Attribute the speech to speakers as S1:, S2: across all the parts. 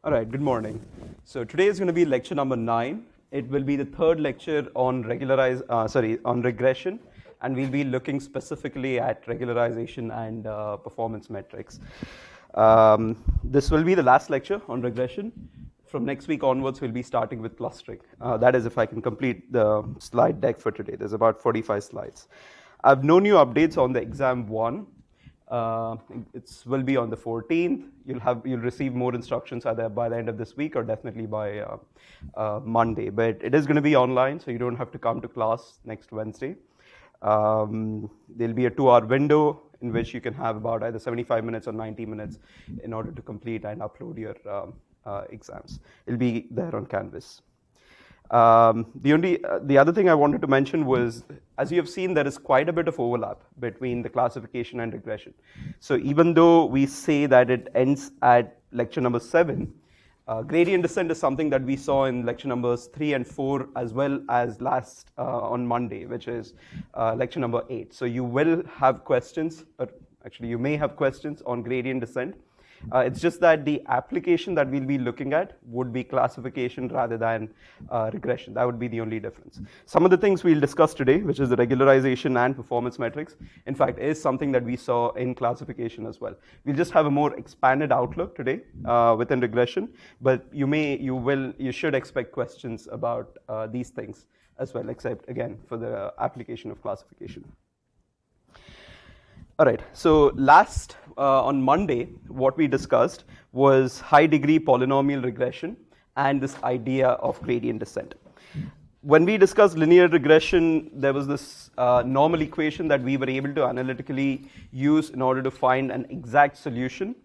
S1: All right, good morning. So today is going to be lecture number 9. It will be the third lecture on on regression, and we'll be looking specifically at regularization and performance metrics. This will be the last lecture on regression. From next week onwards, we'll be starting with clustering. That is, if I can complete the slide deck for today. There's about 45 slides. I've no new updates on the exam 1. It will be on the 14th. You'll receive more instructions either by the end of this week or definitely by Monday. But it is going to be online, so you don't have to come to class next Wednesday. There'll be a 2-hour window in which you can have about either 75 minutes or 90 minutes in order to complete and upload your exams. It'll be there on Canvas. The other thing I wanted to mention was, as you have seen, there is quite a bit of overlap between the classification and regression. So even though we say that it ends at lecture number 7, gradient descent is something that we saw in lecture numbers 3 and 4, as well as last on Monday, which is lecture number 8. So you will have questions, or actually you may have questions on gradient descent. It's just that the application that we'll be looking at would be classification rather than regression. That would be the only difference. Some of the things we'll discuss today, which is the regularization and performance metrics, in fact, is something that we saw in classification as well. We'll just have a more expanded outlook today within regression, but you should expect questions about these things as well, except again for the application of classification. All right, so last on Monday, what we discussed was high degree polynomial regression and this idea of gradient descent. When we discussed linear regression, there was this normal equation that we were able to analytically use in order to find an exact solution,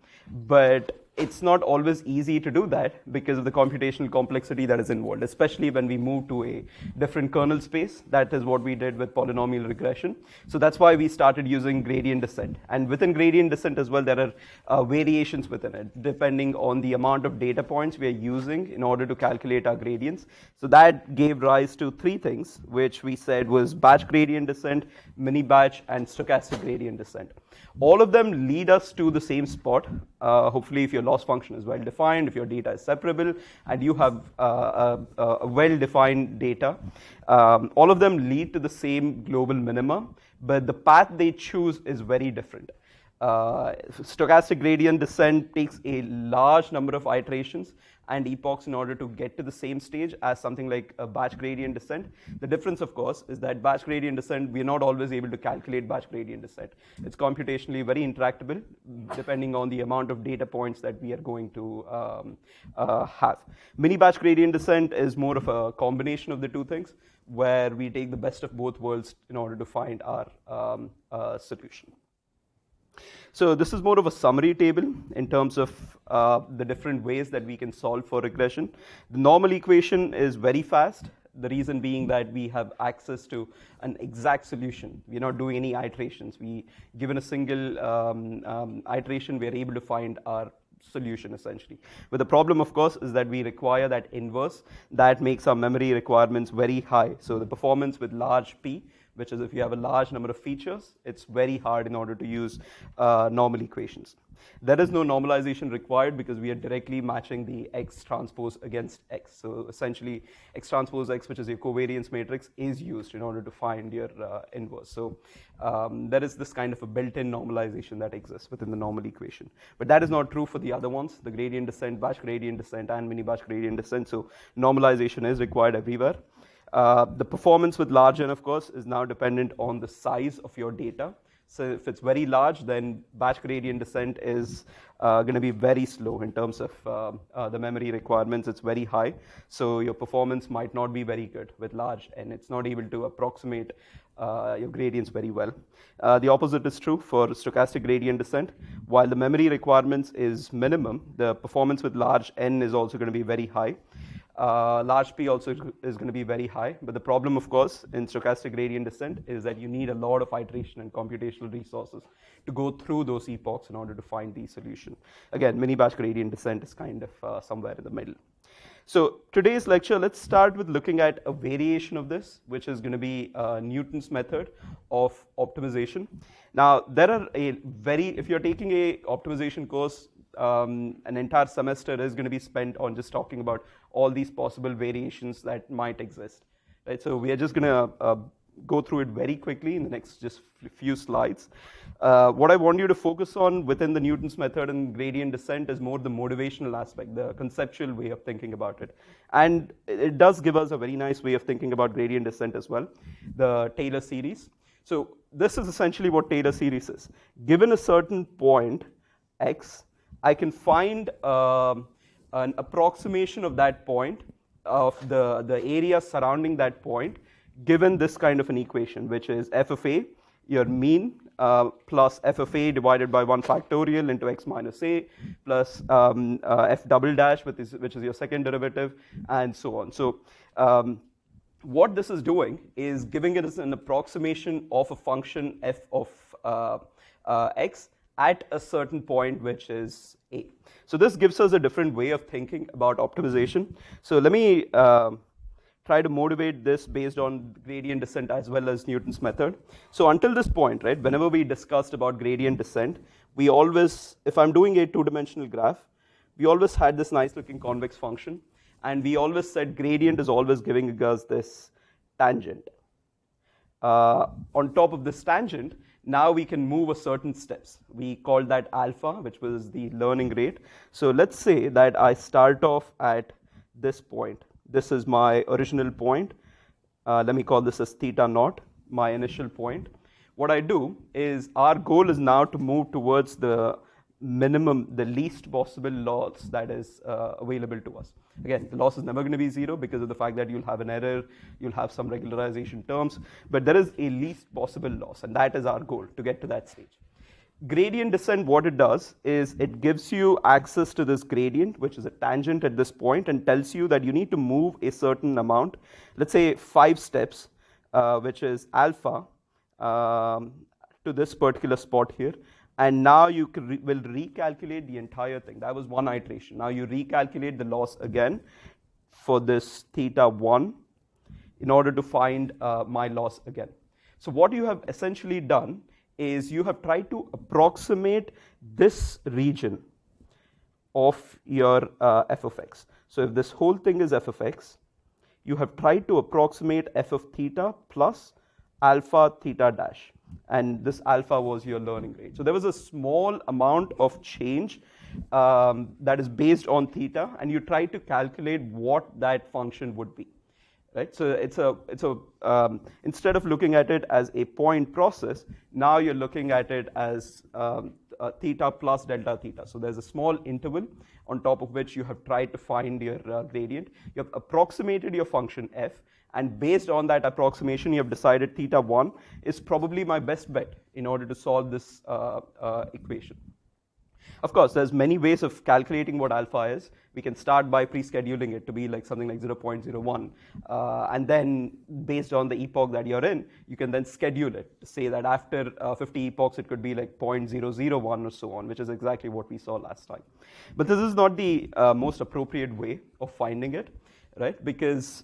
S1: but it's not always easy to do that because of the computational complexity that is involved, especially when we move to a different kernel space. That is what we did with polynomial regression. So that's why we started using gradient descent. And within gradient descent as well, there are variations within it, depending on the amount of data points we are using in order to calculate our gradients. So that gave rise to 3 things, which we said was batch gradient descent, mini batch, and stochastic gradient descent. All of them lead us to the same spot. Hopefully, if your loss function is well defined, if your data is separable, and you have a well-defined data, all of them lead to the same global minima, but the path they choose is very different. Stochastic gradient descent takes a large number of iterations and epochs in order to get to the same stage as something like a batch gradient descent. The difference, of course, is that batch gradient descent, we're not always able to calculate batch gradient descent. It's computationally very intractable, depending on the amount of data points that we are going to have. Mini batch gradient descent is more of a combination of the 2 things, where we take the best of both worlds in order to find our solution. So this is more of a summary table in terms of the different ways that we can solve for regression. The normal equation is very fast. The reason being that we have access to an exact solution. We're not doing any iterations. Given a single iteration, we are able to find our solution essentially. But the problem, of course, is that we require that inverse. That makes our memory requirements very high. So the performance with large P, which is if you have a large number of features, it's very hard in order to use normal equations. There is no normalization required because we are directly matching the X transpose against X. So essentially, X transpose X, which is your covariance matrix, is used in order to find your inverse. So there is this kind of a built-in normalization that exists within the normal equation. But that is not true for the other ones, the gradient descent, batch gradient descent, and mini batch gradient descent. So normalization is required everywhere. The performance with large N, of course, is now dependent on the size of your data. So if it's very large, then batch gradient descent is going to be very slow in terms of the memory requirements. It's very high. So your performance might not be very good with large N. It's not able to approximate your gradients very well. The opposite is true for stochastic gradient descent. While the memory requirements is minimum, the performance with large N is also going to be very high. Large P also is going to be very high, but the problem, of course, in stochastic gradient descent is that you need a lot of iteration and computational resources to go through those epochs in order to find the solution. Again, mini batch gradient descent is kind of somewhere in the middle. So today's lecture, let's start with looking at a variation of this, which is going to be Newton's method of optimization. Now, there are if you're taking a optimization course, an entire semester is going to be spent on just talking about all these possible variations that might exist, right? So we are just going to go through it very quickly in the next just few slides. What I want you to focus on within the Newton's method and gradient descent is more the motivational aspect, the conceptual way of thinking about it. And it does give us a very nice way of thinking about gradient descent as well, the Taylor series. So this is essentially what Taylor series is. Given a certain point, x, I can find an approximation of that point, of the area surrounding that point, given this kind of an equation, which is f of a, your mean, plus f of a divided by 1 factorial into x minus a, plus f double dash, which is your second derivative, and so on. So what this is doing is giving it as an approximation of a function f of x at a certain point, which is a. So this gives us a different way of thinking about optimization. So let me try to motivate this based on gradient descent as well as Newton's method. So until this point, right, whenever we discussed about gradient descent, we always, if I'm doing a two-dimensional graph, we always had this nice looking convex function, and we always said gradient is always giving us this tangent. On top of this tangent, now we can move a certain steps. We called that alpha, which was the learning rate. So let's say that I start off at this point. This is my original point. Let me call this as theta naught, my initial point. What I do is, our goal is now to move towards the minimum, the least possible loss that is available to us. Again, the loss is never going to be zero because of the fact that you'll have an error, you'll have some regularization terms, but there is a least possible loss, and that is our goal, to get to that stage. Gradient descent, what it does is it gives you access to this gradient, which is a tangent at this point, and tells you that you need to move a certain amount, let's say 5 steps, which is alpha, to this particular spot here. And now you will recalculate the entire thing. That was one iteration. Now you recalculate the loss again for this theta 1 in order to find my loss again. So what you have essentially done is you have tried to approximate this region of your f of x. So if this whole thing is f of x, you have tried to approximate f of theta plus alpha theta dash. And this alpha was your learning rate. So there was a small amount of change that is based on theta, and you try to calculate what that function would be. Right? So it's a instead of looking at it as a point process, now you're looking at it as theta plus delta theta. So there's a small interval on top of which you have tried to find your gradient. You have approximated your function f, and based on that approximation, you have decided theta 1 is probably my best bet in order to solve this equation. Of course, there's many ways of calculating what alpha is. We can start by pre-scheduling it to be like something like 0.01. And then based on the epoch that you're in, you can then schedule it to say that after 50 epochs, it could be like 0.001 or so on, which is exactly what we saw last time. But this is not the most appropriate way of finding it, right? Because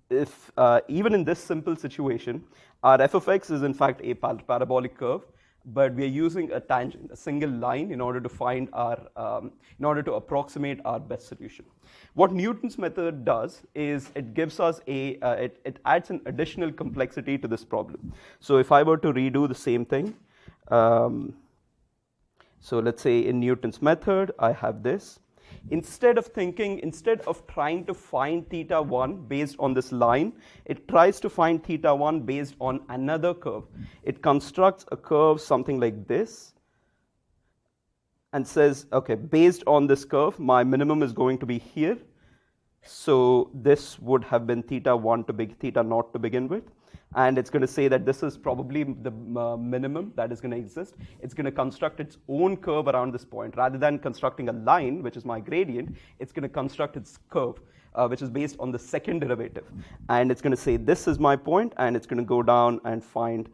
S1: if even in this simple situation, our f of x is in fact a parabolic curve, but we are using a tangent, a single line, in order to find our, in order to approximate our best solution. What Newton's method does is it gives us it adds an additional complexity to this problem. So if I were to redo the same thing, so let's say in Newton's method, I have this. Instead of trying to find theta 1 based on this line, it tries to find theta 1 based on another curve. It constructs a curve something like this and says, okay, based on this curve, my minimum is going to be here. So this would have been theta 1 to theta naught to begin with. And it's going to say that this is probably the minimum that is going to exist. It's going to construct its own curve around this point. Rather than constructing a line, which is my gradient, it's going to construct its curve, which is based on the second derivative. And it's going to say this is my point, and it's going to go down and find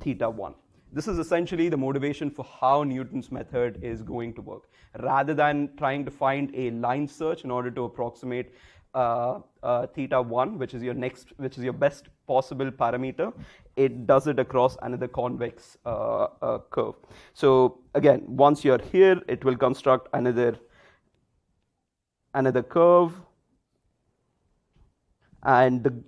S1: theta 1. This is essentially the motivation for how Newton's method is going to work. Rather than trying to find a line search in order to approximate theta 1, which is your best possible parameter, it does it across another convex curve. So again, once you're here, it will construct another curve, and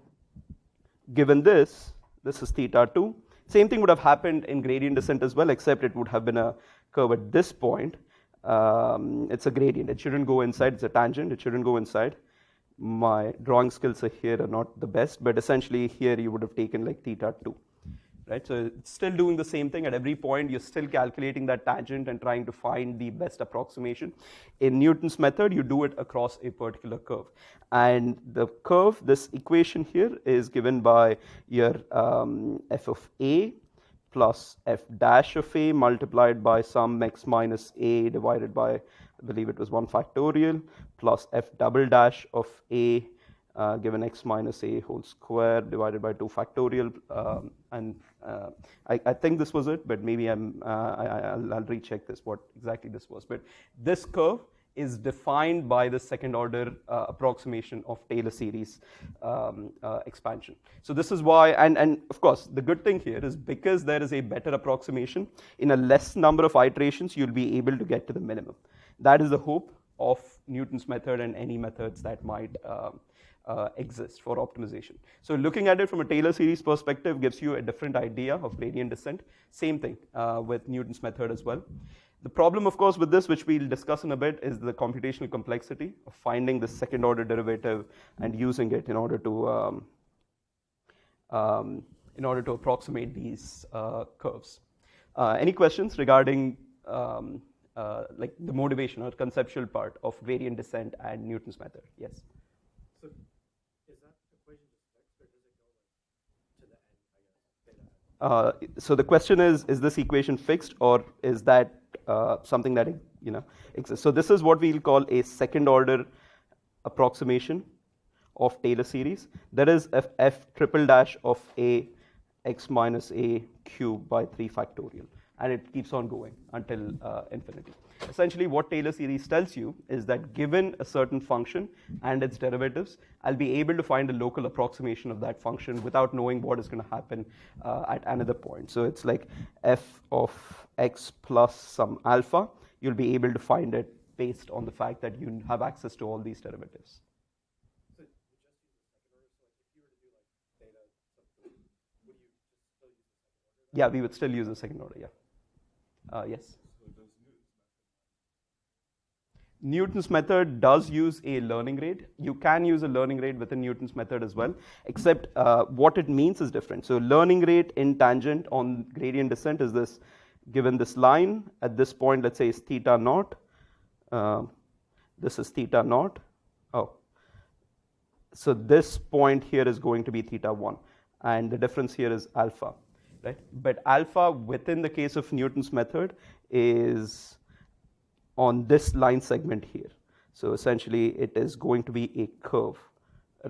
S1: given this is theta 2. Same thing would have happened in gradient descent as well, except it would have been a curve at this point. It's a gradient. It shouldn't go inside. It's a tangent. It shouldn't go inside. My drawing skills here are not the best, but essentially here you would have taken like theta 2. Right? So it's still doing the same thing. At every point, you're still calculating that tangent and trying to find the best approximation. In Newton's method, you do it across a particular curve. And the curve, this equation here, is given by your f of a plus f dash of a multiplied by some x minus a divided by, I believe it was 1 factorial, plus f double dash of a given x minus a whole square divided by 2 factorial, I think this was it, but maybe I'll recheck this, what exactly this was. But this curve is defined by the second order approximation of Taylor series expansion. So this is why, and of course, the good thing here is because there is a better approximation, in a less number of iterations, you'll be able to get to the minimum. That is the hope of Newton's method and any methods that might exist for optimization. So looking at it from a Taylor series perspective gives you a different idea of gradient descent. Same thing with Newton's method as well. The problem, of course, with this, which we'll discuss in a bit, is the computational complexity of finding the second order derivative and using it in order to approximate these curves. Any questions regarding like the motivation or conceptual part of gradient descent and Newton's method? Yes.
S2: So is that equation just fixed, or does it go like to the end, I guess?
S1: So the question is this equation fixed, or is that something that exists? So this is what we'll call a second order approximation of Taylor series. That is f triple dash of a x minus a cubed by 3 factorial. And it keeps on going until infinity. Essentially, what Taylor series tells you is that given a certain function and its derivatives, I'll be able to find a local approximation of that function without knowing what is going to happen at another point. So it's like f of x plus some alpha. You'll be able to find it based on the fact that you have access to all these derivatives.
S2: So you just use the second order. So like if you were to do like theta sub 3, would you just still use the second order?
S1: Yeah, we would still use the second order, yeah. Yes? Newton's method does use a learning rate. You can use a learning rate within Newton's method as well, except what it means is different. So learning rate in tangent on gradient descent is this, given this line at this point, let's say is theta naught. This is theta naught. Oh, so this point here is going to be theta 1, and the difference here is alpha, right? But alpha within the case of Newton's method is on this line segment here. So essentially it is going to be a curve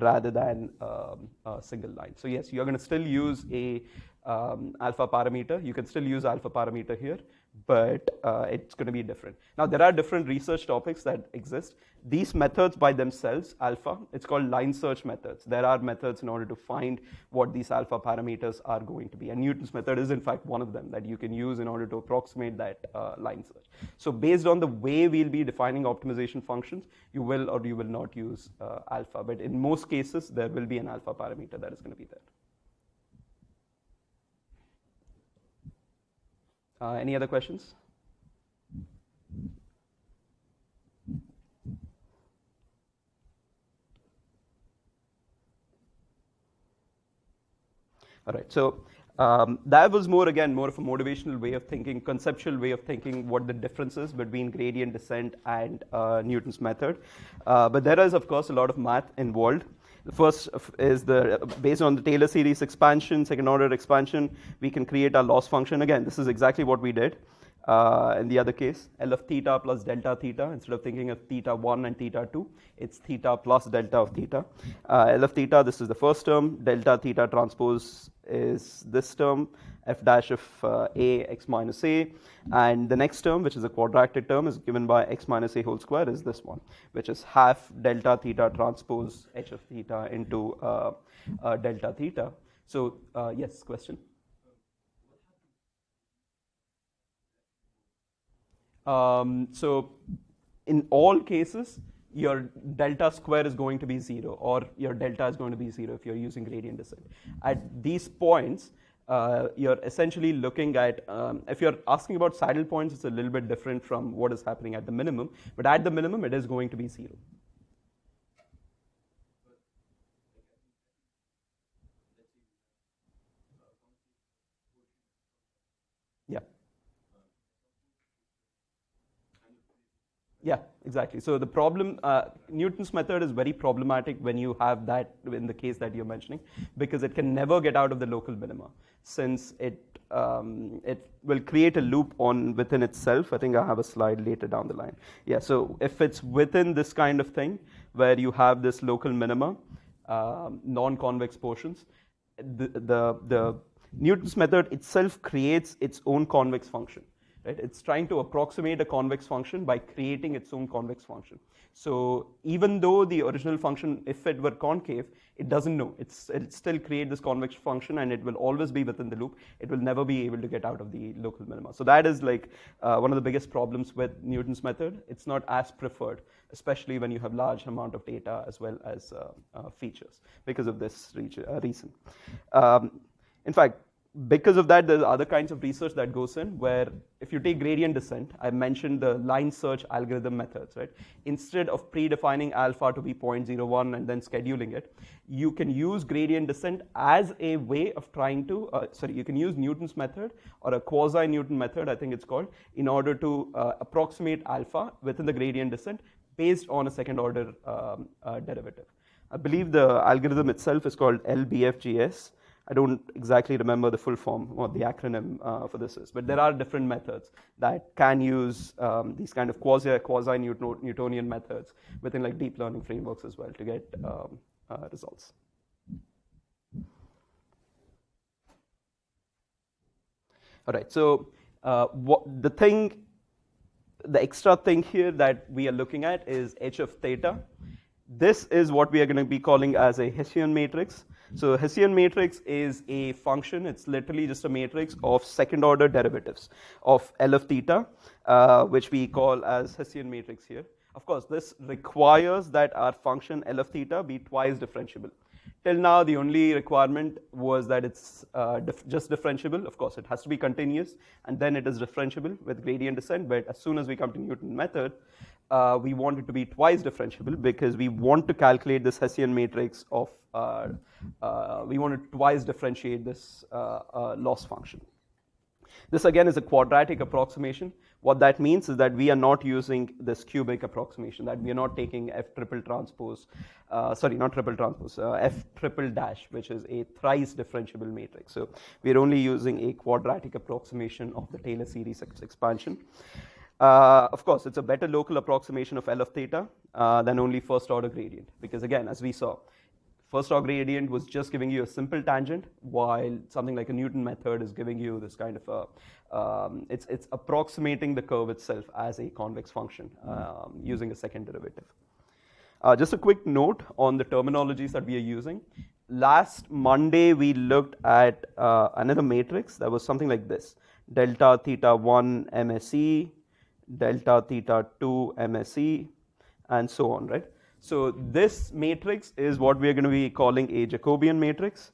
S1: rather than a single line. So yes, you're going to still use a alpha parameter. You can still use alpha parameter here, but it's going to be different. Now there are different research topics that exist. These methods by themselves, alpha, it's called line search methods. There are methods in order to find what these alpha parameters are going to be. And Newton's method is in fact one of them that you can use in order to approximate that line search. So based on the way we'll be defining optimization functions, you will or you will not use alpha. But in most cases, there will be an alpha parameter that is going to be there. Any other questions? All right, so that was more of a motivational way of thinking, conceptual way of thinking what the difference is between gradient descent and Newton's method. But there is, of course, a lot of math involved. The first is based on the Taylor series expansion, second order expansion, we can create our loss function. Again, this is exactly what we did in the other case, L of theta plus delta theta. Instead of thinking of theta 1 and theta 2, it's theta plus delta of theta. L of theta, this is the first term. Delta theta transpose is this term. f dash of a x minus a, and the next term, which is a quadratic term, is given by x minus a whole square, is this one, which is half delta theta transpose h of theta into delta theta. So yes, question? So in all cases, your delta square is going to be 0, or your delta is going to be 0 if you're using gradient descent. At these points, you're essentially looking at, if you're asking about saddle points, it's a little bit different from what is happening at the minimum, but at the minimum, it is going to be 0. Yeah. Yeah, exactly. So the problem, Newton's method is very problematic when you have that in the case that you're mentioning, because it can never get out of the local minima, since it will create a loop on within itself. I think I have a slide later down the line. Yeah, so if it's within this kind of thing, where you have this local minima, non-convex portions, the Newton's method itself creates its own convex function. Right? It's trying to approximate a convex function by creating its own convex function. So even though the original function, if it were concave, it doesn't know. It'll still create this convex function, and it will always be within the loop. It will never be able to get out of the local minima. So that is like one of the biggest problems with Newton's method. It's not as preferred, especially when you have large amount of data as well as features, because of this reason. In fact, because of that, there's other kinds of research that goes in, where if you take gradient descent, I mentioned the line search algorithm methods, right? Instead of predefining alpha to be 0.01 and then scheduling it, you can use gradient descent as a way of trying to, you can use Newton's method, or a quasi-Newton method, I think it's called, in order to approximate alpha within the gradient descent based on a second order derivative. I believe the algorithm itself is called LBFGS. I don't exactly remember the full form, what the acronym for this is, but there are different methods that can use these kind of quasi-Newtonian methods within like deep learning frameworks as well to get results. All right, so the extra thing here that we are looking at is h of theta. This is what we are going to be calling as a Hessian matrix. So Hessian matrix is a function. It's literally just a matrix of second order derivatives of L of theta, which we call as Hessian matrix here. Of course, this requires that our function L of theta be twice differentiable. Till now, the only requirement was that it's just differentiable. Of course, it has to be continuous, and then it is differentiable with gradient descent. But as soon as we come to Newton method, we want it to be twice differentiable, because we want to calculate this Hessian matrix of, we want to twice differentiate this loss function. This again is a quadratic approximation. What that means is that we are not using this cubic approximation, that we are not taking f triple transpose, f triple dash, which is a thrice differentiable matrix. So we are only using a quadratic approximation of the Taylor series expansion. Of course, it's a better local approximation of L of theta than only first order gradient, because again, as we saw, first order gradient was just giving you a simple tangent, while something like a Newton method is giving you this kind of it's approximating the curve itself as a convex function using a second derivative. Just a quick note on the terminologies that we are using. Last Monday, we looked at another matrix that was something like this: delta theta 1 MSE, delta theta 2 MSE, and so on, right? So this matrix is what we are going to be calling a Jacobian matrix.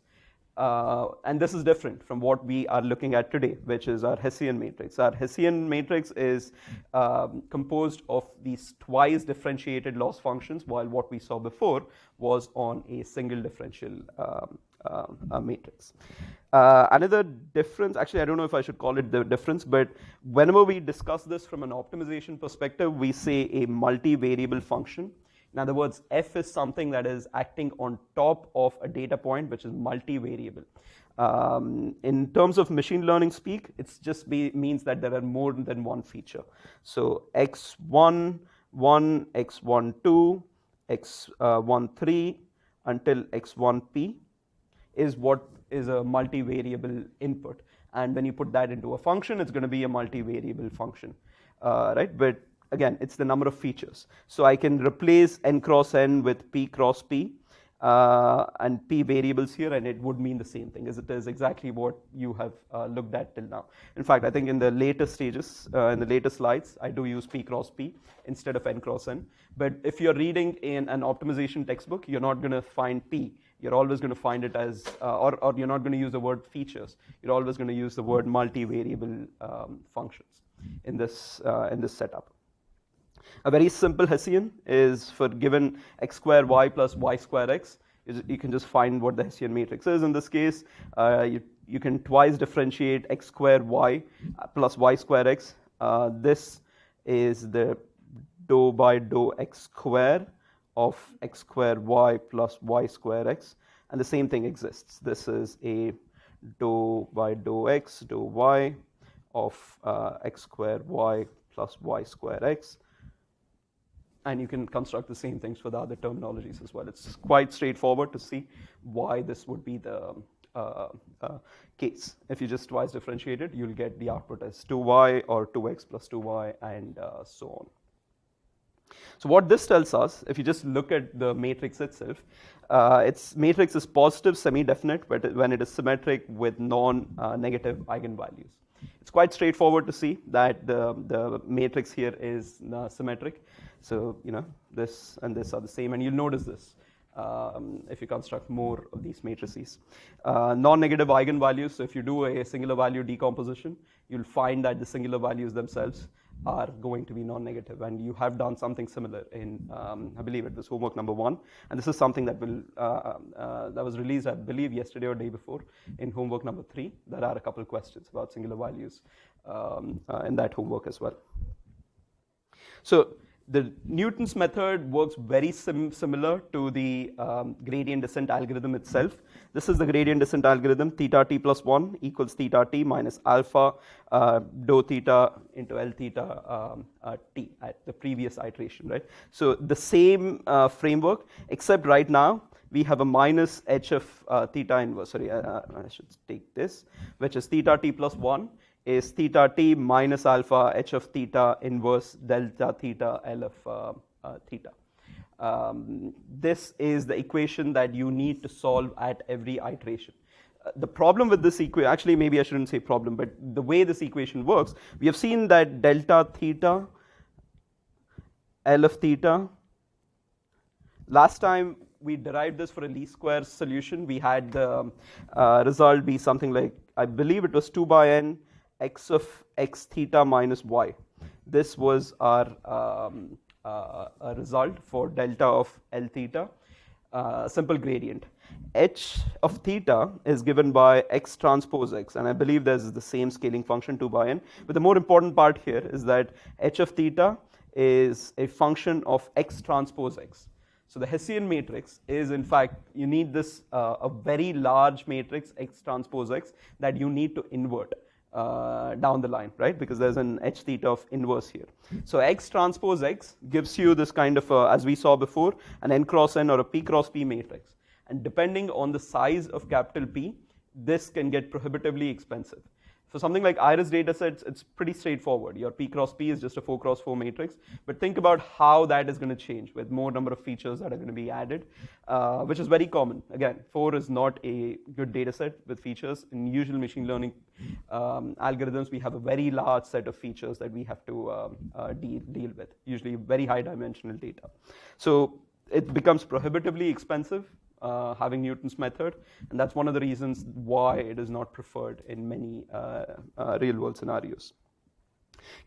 S1: And this is different from what we are looking at today, which is our Hessian matrix. Our Hessian matrix is composed of these twice differentiated loss functions, while what we saw before was on a single differential matrix. Another difference, actually I don't know if I should call it the difference, but whenever we discuss this from an optimization perspective, we say a multivariable function. In other words, f is something that is acting on top of a data point which is multivariable. In terms of machine learning speak, it's just means that there are more than one feature. So x1, 1, x1, 2, x1, 3 until x1p is what is a multivariable input. and when you put that into a function, it's going to be a multivariable function, right? But again, it's the number of features. So I can replace n cross n with p cross p, and p variables here, and it would mean the same thing, as it is exactly what you have looked at till now. In fact, I think in the later stages, in the later slides, I do use p cross p instead of n cross n. But if you're reading in an optimization textbook, you're not going to find p. You're always going to find it as, or you're not going to use the word features. You're always going to use the word multivariable functions in this setup. A very simple Hessian is for given x square y plus y square x, you can just find what the Hessian matrix is. In this case, you can twice differentiate x square y plus y square x. This is the dou by dou x square of x square y plus y square x, and the same thing exists. This is a dou by dou x dou y of x square y plus y square x. And you can construct the same things for the other terminologies as well. It's quite straightforward to see why this would be the case. If you just twice differentiate it, you'll get the output as 2y or 2x plus 2y, and so on. So what this tells us, if you just look at the matrix itself, its matrix is positive semi-definite, but when it is symmetric with non-negative eigenvalues. It's quite straightforward to see that the matrix here is symmetric. So this and this are the same, and you'll notice this if you construct more of these matrices. Non-negative eigenvalues, so if you do a singular value decomposition, you'll find that the singular values themselves are going to be non-negative, and you have done something similar in, I believe it was homework number 1, and this is something that will that was released, I believe, yesterday or day before in homework number 3. There are a couple of questions about singular values in that homework as well. So the Newton's method works very similar to the gradient descent algorithm itself. This is the gradient descent algorithm. Theta t plus 1 equals theta t minus alpha dou theta into L theta t at the previous iteration, right? So the same framework, except right now we have a minus h of theta inverse. Sorry, I should take this, which is theta t plus 1 is theta t minus alpha h of theta inverse delta theta L of theta. This is the equation that you need to solve at every iteration. The problem with this equation, actually maybe I shouldn't say problem, but the way this equation works, we have seen that delta theta L of theta, last time we derived this for a least square solution, we had the result be something like, I believe it was 2 by n x of x theta minus y. This was our a result for delta of L theta, simple gradient. H of theta is given by x transpose x, and I believe there's the same scaling function 2 by n. But the more important part here is that h of theta is a function of x transpose x. So the Hessian matrix is, in fact, you need this a very large matrix x transpose x that you need to invert down the line, right? Because there's an h theta of inverse here. So x transpose x gives you this kind of, as we saw before, an n cross n or a p cross p matrix. And depending on the size of capital P, this can get prohibitively expensive. For something like Iris datasets, it's pretty straightforward. Your P cross P is just a 4 cross 4 matrix. But think about how that is going to change with more number of features that are going to be added, which is very common. Again, 4 is not a good dataset with features. In usual machine learning algorithms, we have a very large set of features that we have to deal with, usually very high dimensional data. So it becomes prohibitively expensive having Newton's method, and that's one of the reasons why it is not preferred in many real-world scenarios.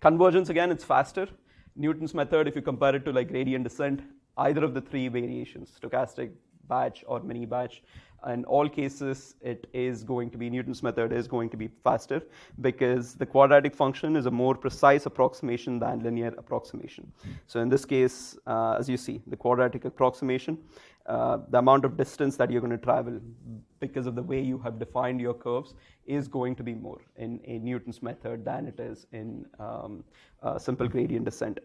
S1: Convergence, again, it's faster. Newton's method, if you compare it to like gradient descent, either of the 3 variations, stochastic, batch, or mini batch, in all cases, it is going to be, Newton's method is going to be faster because the quadratic function is a more precise approximation than linear approximation. So in this case, as you see, the quadratic approximation, the amount of distance that you're going to travel because of the way you have defined your curves is going to be more in a Newton's method than it is in simple gradient descent.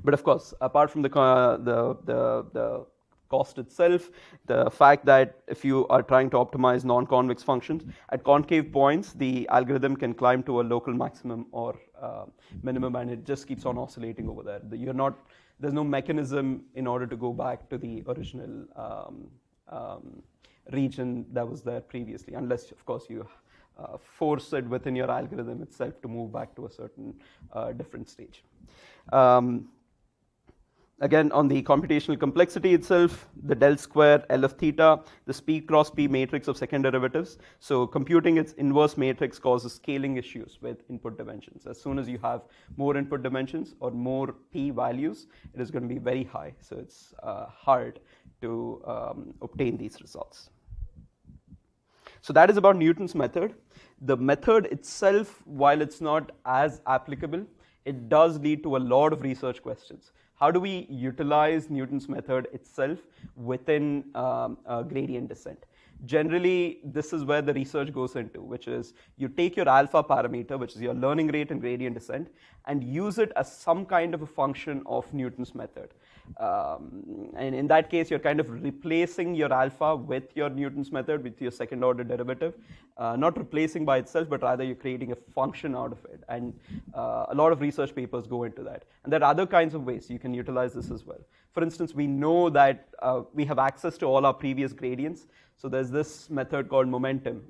S1: But of course, apart from the cost itself, the fact that if you are trying to optimize non-convex functions, at concave points, the algorithm can climb to a local maximum or minimum, and it just keeps on oscillating over there. There's no mechanism in order to go back to the original region that was there previously, unless, of course, you force it within your algorithm itself to move back to a certain different stage. Again, on the computational complexity itself, the del square L of theta, the P cross P matrix of second derivatives. So computing its inverse matrix causes scaling issues with input dimensions. As soon as you have more input dimensions or more P values, it is going to be very high. So it's hard to obtain these results. So that is about Newton's method. The method itself, while it's not as applicable, it does lead to a lot of research questions. How do we utilize Newton's method itself within gradient descent? Generally, this is where the research goes into, which is you take your alpha parameter, which is your learning rate in gradient descent, and use it as some kind of a function of Newton's method. And in that case, you're kind of replacing your alpha with your Newton's method, with your second order derivative. Not replacing by itself, but rather you're creating a function out of it. And a lot of research papers go into that. And there are other kinds of ways you can utilize this as well. For instance, we know that we have access to all our previous gradients. So there's this method called momentum.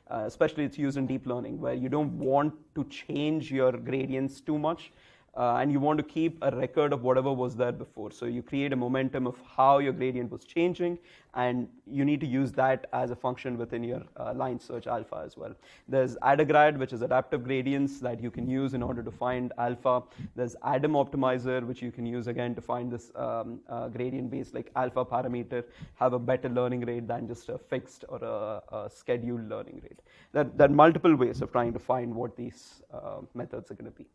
S1: Especially it's used in deep learning, where you don't want to change your gradients too much. And you want to keep a record of whatever was there before. So you create a momentum of how your gradient was changing, and you need to use that as a function within your line search alpha as well. There's AdaGrad, which is adaptive gradients that you can use in order to find alpha. There's Adam optimizer, which you can use again to find this gradient based like alpha parameter, have a better learning rate than just a fixed or a scheduled learning rate. There are multiple ways of trying to find what these methods are going to be.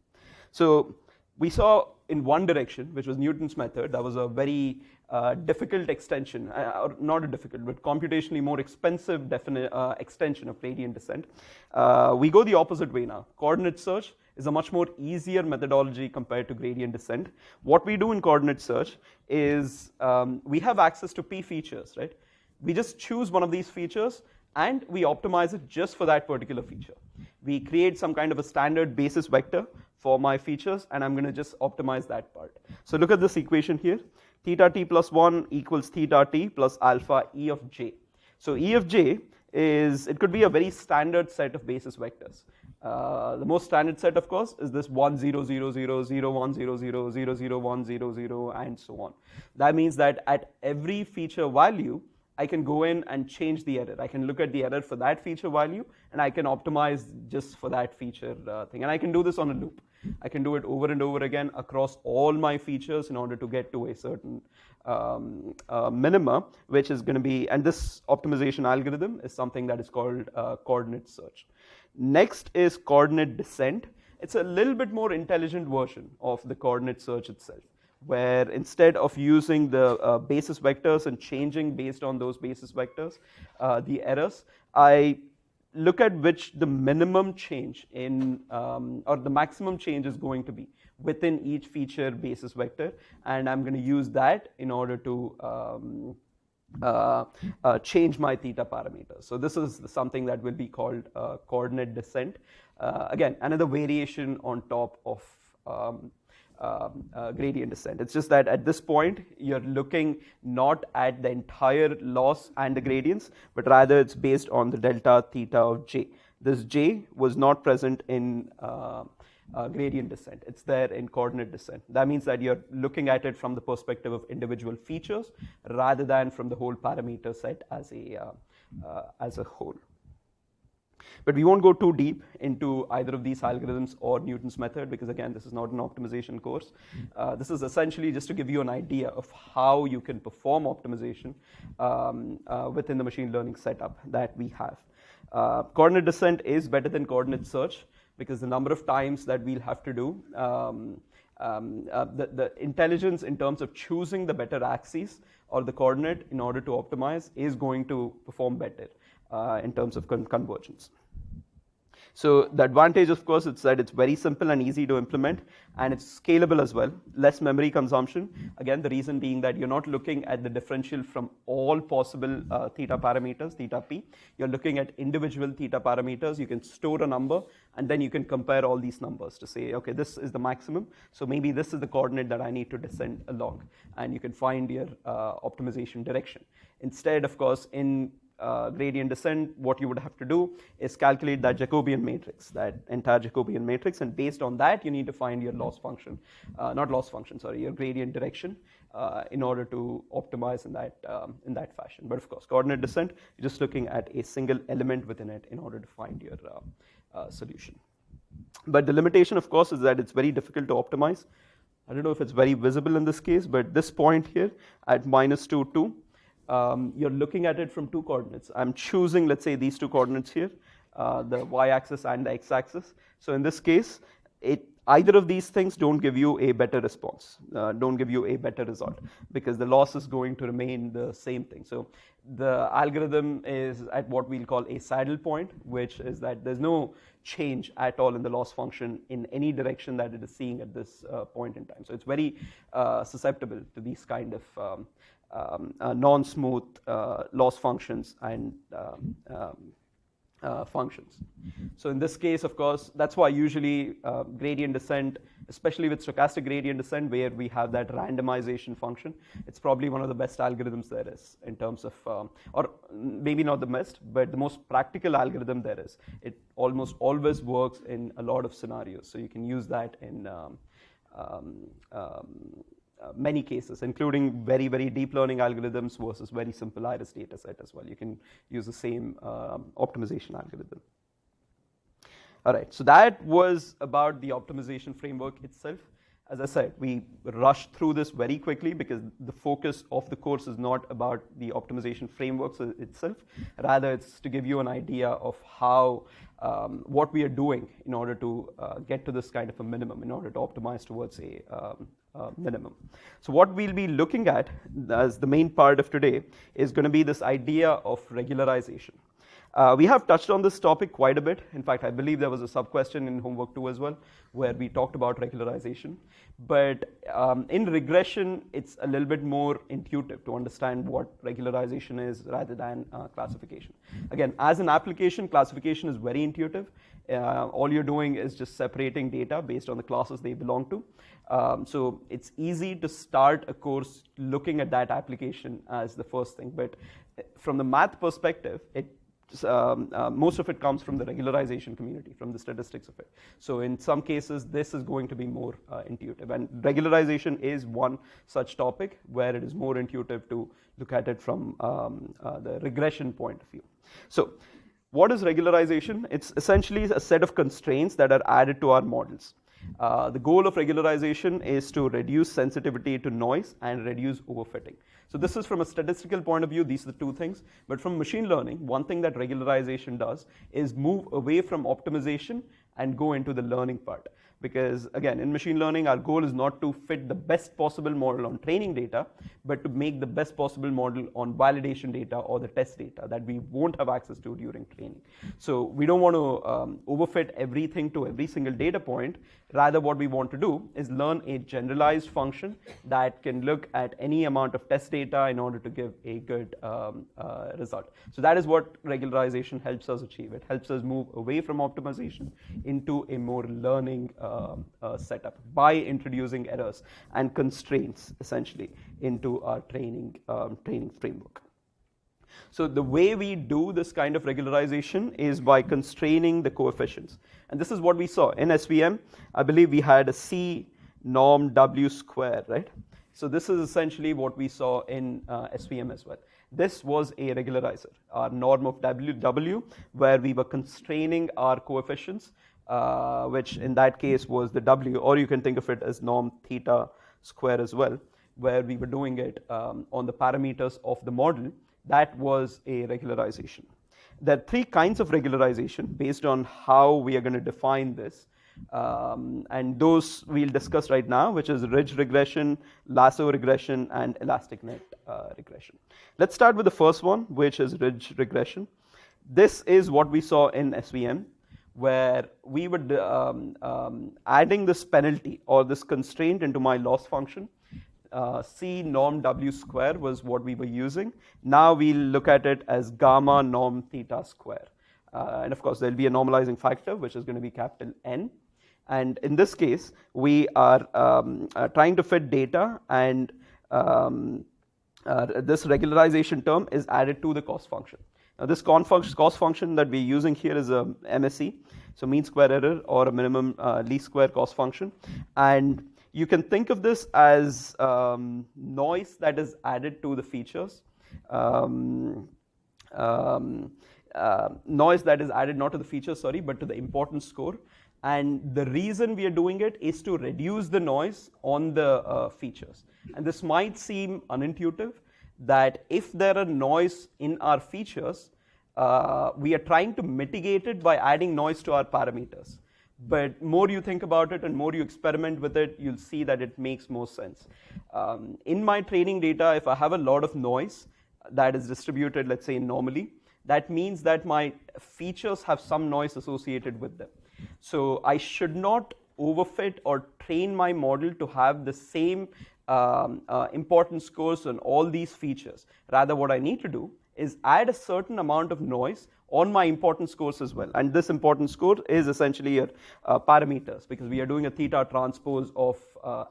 S1: So we saw in one direction, which was Newton's method, that was a very difficult extension, or not a difficult, but computationally more expensive extension of gradient descent. We go the opposite way now. Coordinate search is a much more easier methodology compared to gradient descent. What we do in coordinate search is we have access to P features, right? We just choose one of these features and we optimize it just for that particular feature. We create some kind of a standard basis vector for my features, and I'm going to just optimize that part. So look at this equation here. Theta t plus 1 equals theta t plus alpha e of j. So e of j is, it could be a very standard set of basis vectors. The most standard set, of course, is this 1, 0, 0, 0, 0, 1, 0, 0, 0, 0, 1, 0, 0, and so on. That means that at every feature value, I can go in and change the error. I can look at the error for that feature value, and I can optimize just for that feature thing. And I can do this on a loop. I can do it over and over again across all my features in order to get to a certain minima, which is going to be, and this optimization algorithm is something that is called coordinate search. Next is coordinate descent. It's a little bit more intelligent version of the coordinate search itself, where instead of using the basis vectors and changing based on those basis vectors, the errors, I look at which the minimum change in, or the maximum change is going to be within each feature basis vector, and I'm going to use that in order to change my theta parameter. So this is something that will be called coordinate descent. Again, another variation on top of gradient descent. It's just that at this point, you're looking not at the entire loss and the gradients, but rather it's based on the delta theta of j. This j was not present in gradient descent. It's there in coordinate descent. That means that you're looking at it from the perspective of individual features rather than from the whole parameter set as a whole. But we won't go too deep into either of these algorithms or Newton's method, because again, this is not an optimization course. This is essentially just to give you an idea of how you can perform optimization within the machine learning setup that we have. Coordinate descent is better than coordinate search because the number of times that we'll have to do, the intelligence in terms of choosing the better axis or the coordinate in order to optimize is going to perform better in terms of convergence. So the advantage, of course, is that it's very simple and easy to implement, and it's scalable as well, less memory consumption. Again, the reason being that you're not looking at the differential from all possible theta parameters, theta p. You're looking at individual theta parameters. You can store a number, and then you can compare all these numbers to say, okay, this is the maximum, so maybe this is the coordinate that I need to descend along, and you can find your optimization direction. Instead, of course, in gradient descent, what you would have to do is calculate that Jacobian matrix, that entire Jacobian matrix, and based on that, you need to find your loss function, your gradient direction, in order to optimize in that fashion. But of course, coordinate descent, you're just looking at a single element within it in order to find your solution. But the limitation, of course, is that it's very difficult to optimize. I don't know if it's very visible in this case, but this point here at -2, 2, you're looking at it from two coordinates. I'm choosing, let's say, these two coordinates here, the y-axis and the x-axis. So in this case, either of these things don't give you a better response, don't give you a better result, because the loss is going to remain the same thing. So the algorithm is at what we'll call a saddle point, which is that there's no change at all in the loss function in any direction that it is seeing at this point in time. So it's very susceptible to these kind of non-smooth loss functions and functions. So in this case, of course, that's why usually gradient descent, especially with stochastic gradient descent, where we have that randomization function, it's probably one of the best algorithms there is in terms of, or maybe not the best, but the most practical algorithm there is. It almost always works in a lot of scenarios. So you can use that in many cases, including very, very deep learning algorithms versus very simple iris data set as well. You can use the same optimization algorithm. All right, so that was about the optimization framework itself. As I said, we rushed through this very quickly because the focus of the course is not about the optimization frameworks itself. Rather, it's to give you an idea of how, what we are doing in order to get to this kind of a minimum, in order to optimize towards a minimum. So what we'll be looking at as the main part of today is going to be this idea of regularization. We have touched on this topic quite a bit. In fact, I believe there was a sub-question in homework 2 as well, where we talked about regularization. But in regression, it's a little bit more intuitive to understand what regularization is rather than classification. Again, as an application, classification is very intuitive. All you're doing is just separating data based on the classes they belong to. So it's easy to start a course looking at that application as the first thing. But from the math perspective, most of it comes from the regularization community, from the statistics of it. So in some cases, this is going to be more intuitive. And regularization is one such topic where it is more intuitive to look at it from the regression point of view. So what is regularization? It's essentially a set of constraints that are added to our models. The goal of regularization is to reduce sensitivity to noise and reduce overfitting. So this is from a statistical point of view, these are the two things. But from machine learning, one thing that regularization does is move away from optimization and go into the learning part. Because again, in machine learning, our goal is not to fit the best possible model on training data, but to make the best possible model on validation data or the test data that we won't have access to during training. So we don't want to overfit everything to every single data point. Rather, what we want to do is learn a generalized function that can look at any amount of test data in order to give a good result. So that is what regularization helps us achieve. It helps us move away from optimization into a more learning setup by introducing errors and constraints essentially into our training framework. So the way we do this kind of regularization is by constraining the coefficients. And this is what we saw in SVM. I believe we had a C norm W square, right? So this is essentially what we saw in SVM as well. This was a regularizer, our norm of W, where we were constraining our coefficients, which in that case was the W, or you can think of it as norm theta square as well, where we were doing it on the parameters of the model. That was a regularization. There are three kinds of regularization based on how we are going to define this. And those we'll discuss right now, which is ridge regression, lasso regression, and elastic net regression. Let's start with the first one, which is ridge regression. This is what we saw in SVM. where we would adding this penalty or this constraint into my loss function. C norm W square was what we were using. Now we'll look at it as gamma norm theta square. And of course, there'll be a normalizing factor, which is going to be capital N. And in this case, we are trying to fit data, and this regularization term is added to the cost function. Now, this cost function that we're using here is a MSE, so mean square error, or a minimum least square cost function. And you can think of this as noise that is added to the features. Noise that is added not to the features, sorry, but to the importance score. And the reason we are doing it is to reduce the noise on the features. And this might seem unintuitive, that if there are noise in our features, we are trying to mitigate it by adding noise to our parameters. But more you think about it and more you experiment with it, you'll see that it makes more sense. In my training data, if I have a lot of noise that is distributed, let's say normally, that means that my features have some noise associated with them. So I should not overfit or train my model to have the same importance scores on all these features. Rather, what I need to do is add a certain amount of noise on my importance scores as well. And this importance score is essentially your parameters, because we are doing a theta transpose of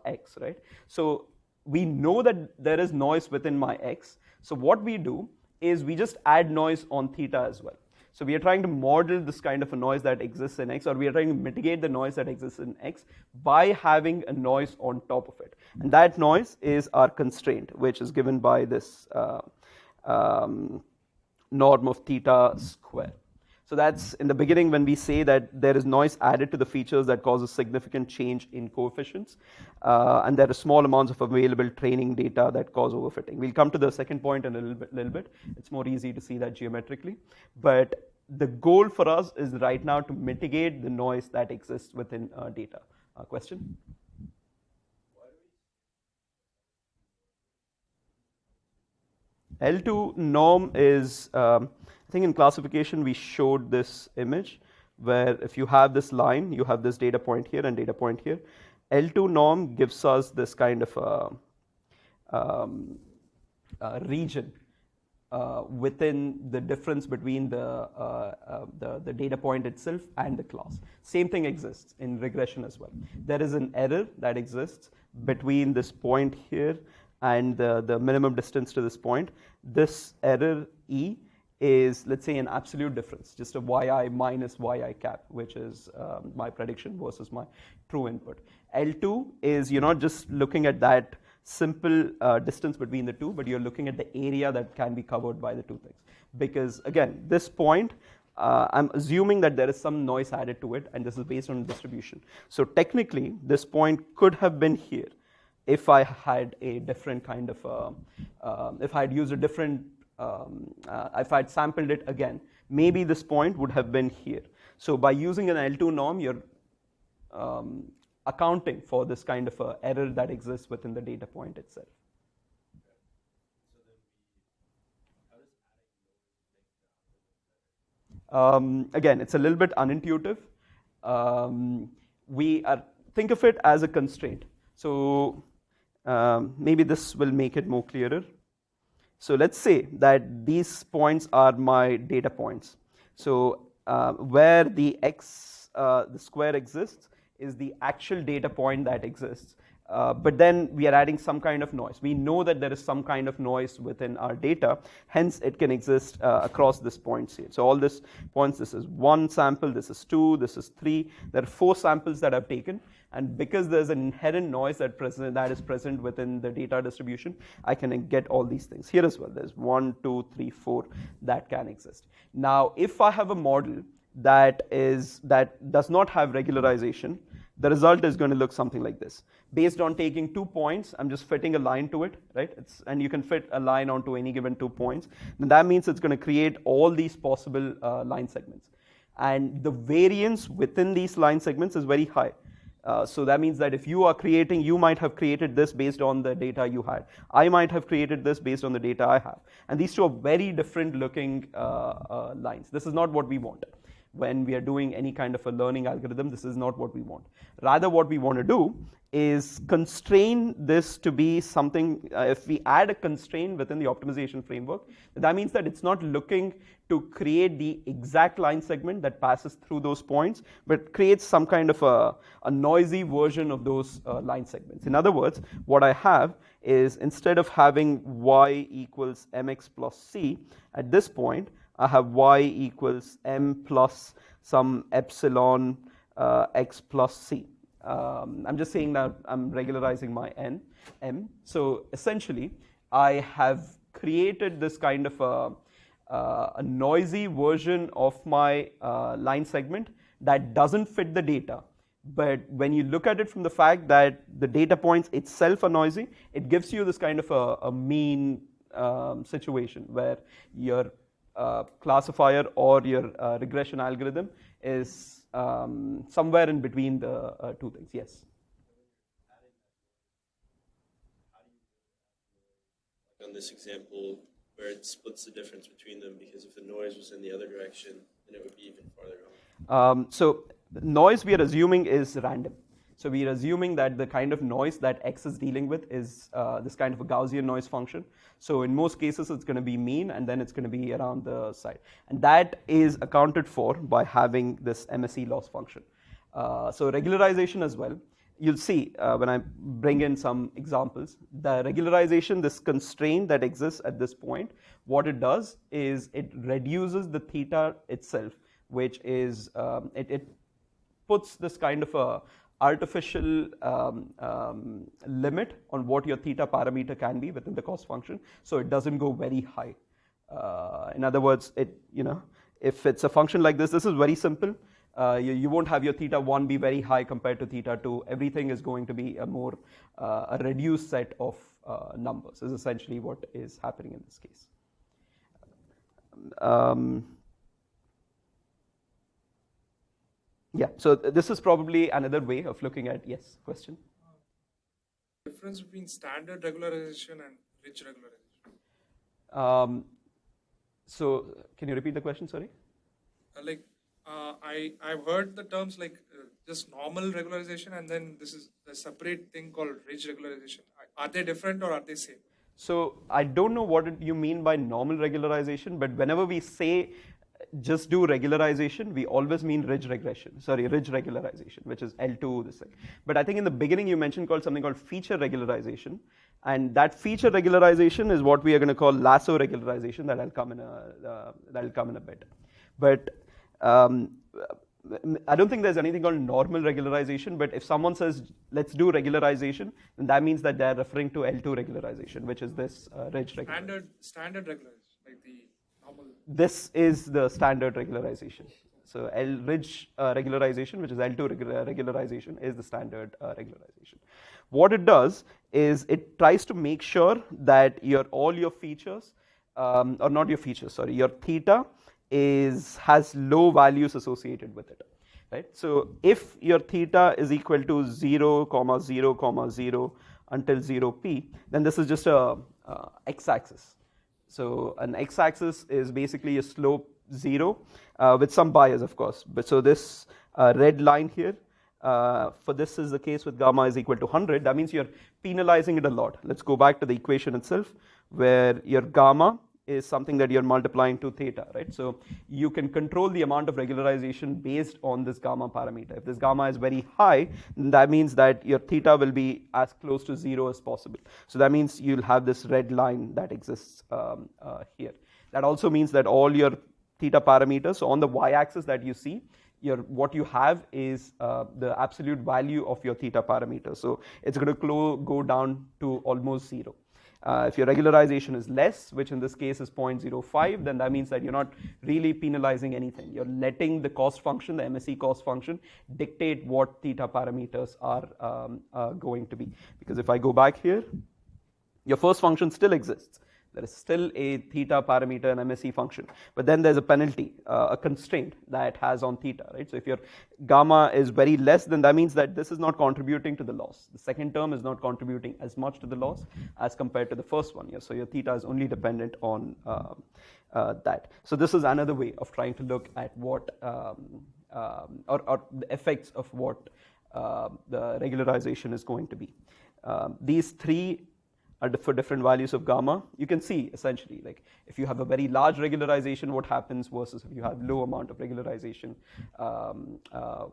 S1: x, right? So we know that there is noise within my x. So what we do is we just add noise on theta as well. So we are trying to model this kind of a noise that exists in x, or we are trying to mitigate the noise that exists in x by having a noise on top of it. And that noise is our constraint, which is given by this norm of theta square. So that's in the beginning when we say that there is noise added to the features that causes significant change in coefficients, and there are small amounts of available training data that cause overfitting. We'll come to the second point in a little bit. It's more easy to see that geometrically. But the goal for us is right now to mitigate the noise that exists within data. Question? L2 norm is, I think in classification we showed this image where if you have this line, you have this data point here and data point here. L2 norm gives us this kind of region within the difference between the data point itself and the class. Same thing exists in regression as well. There is an error that exists between this point here and the minimum distance to this point. This error E is, let's say, an absolute difference, just a yi minus yi cap, which is my prediction versus my true input. L2 is, you're not just looking at that simple distance between the two, but you're looking at the area that can be covered by the two things. Because again, this point, I'm assuming that there is some noise added to it, and this is based on distribution. So technically, this point could have been here if I had a different kind of, if I had used a different, if I had sampled it again, maybe this point would have been here. So by using an L2 norm, you're accounting for this kind of error that exists within the data point itself. Again, it's a little bit unintuitive. Think of it as a constraint. So maybe this will make it more clearer. So let's say that these points are my data points. So where the x, the square exists, is the actual data point that exists. But then we are adding some kind of noise. We know that there is some kind of noise within our data, hence it can exist across this points here. So all these points, this is 1 sample, this is 2, this is 3. There are 4 samples that I've taken, and because there's an inherent noise that is present within the data distribution, I can get all these things. Here as well, there's 1, 2, 3, 4 that can exist. Now, if I have a model that does not have regularization, the result is going to look something like this. Based on taking 2 points, I'm just fitting a line to it, right? And you can fit a line onto any given 2 points. Then that means it's going to create all these possible line segments. And the variance within these line segments is very high. So that means that if you are creating, you might have created this based on the data you had. I might have created this based on the data I have. And these two are very different looking lines. This is not what we want. when we are doing any kind of a learning algorithm. This is not what we want. Rather, what we want to do is constrain this to be something, if we add a constraint within the optimization framework, that means that it's not looking to create the exact line segment that passes through those points, but creates some kind of a noisy version of those line segments. In other words, what I have is, instead of having y equals mx plus c, at this point, I have y equals m plus some epsilon x plus c. I'm just saying that I'm regularizing my m. So essentially, I have created this kind of a noisy version of my line segment that doesn't fit the data. But when you look at it from the fact that the data points itself are noisy, it gives you this kind of a mean situation where your classifier or your regression algorithm is somewhere in between the two things. Yes.
S3: On this example, where it splits the difference between them, because if the noise was in the other direction, then it would be even farther off.
S1: So noise we are assuming is random. So we are assuming that the kind of noise that X is dealing with is this kind of a Gaussian noise function. So in most cases, it's going to be mean, and then it's going to be around the side. And that is accounted for by having this MSE loss function. So regularization as well. You'll see when I bring in some examples, the regularization, this constraint that exists at this point, what it does is it reduces the theta itself, which is, it puts this kind of a artificial limit on what your theta parameter can be within the cost function, so it doesn't go very high. In other words, if it's a function like this, this is very simple. You won't have your theta 1 be very high compared to theta 2. Everything is going to be a more a reduced set of numbers, is essentially what is happening in this case. Yeah, so this is probably another way of looking at, yes, question?
S4: Difference between standard regularization and rich regularization.
S1: So can you repeat the question, sorry?
S4: I've heard the terms like just normal regularization, and then this is a separate thing called rich regularization. Are they different or are they same?
S1: So I don't know what you mean by normal regularization, but whenever we say just do regularization, we always mean ridge regularization, which is L2 this thing. But I think in the beginning you mentioned something called feature regularization, and that feature regularization is what we are going to call lasso regularization. That'll come in a bit. But I don't think there's anything called normal regularization, but if someone says, let's do regularization, then that means that they're referring to L2 regularization, which is this ridge regularization.
S4: Standard regularization, like the normal.
S1: This is the standard regularization. So ridge regularization, which is L2 regularization, is the standard regularization. What it does is it tries to make sure that all your features, or not your features, sorry, your theta has low values associated with it, right? So if your theta is equal to 0, 0, 0 until 0p, then this is just a x-axis. So an x-axis is basically a slope 0 with some bias, of course. But so this red line here, for this is the case with gamma is equal to 100. That means you're penalizing it a lot. Let's go back to the equation itself, where your gamma is something that you're multiplying to theta, right? So you can control the amount of regularization based on this gamma parameter. If this gamma is very high, then that means that your theta will be as close to 0 as possible. So that means you'll have this red line that exists here. That also means that all your theta parameters, so on the y-axis that you see, what you have is the absolute value of your theta parameter. So it's going to go down to almost 0. If your regularization is less, which in this case is 0.05, then that means that you're not really penalizing anything. You're letting the cost function, the MSE cost function, dictate what theta parameters are going to be. Because if I go back here, your first function still exists. There is still a theta parameter and MSE function, but then there's a penalty, a constraint that has on theta, right? So if your gamma is very less, then that means that this is not contributing to the loss. The second term is not contributing as much to the loss as compared to the first one. Yeah? So your theta is only dependent on that. So this is another way of trying to look at what or the effects of what the regularization is going to be. These three are for different values of gamma. You can see essentially, like if you have a very large regularization, what happens versus if you have low amount of regularization,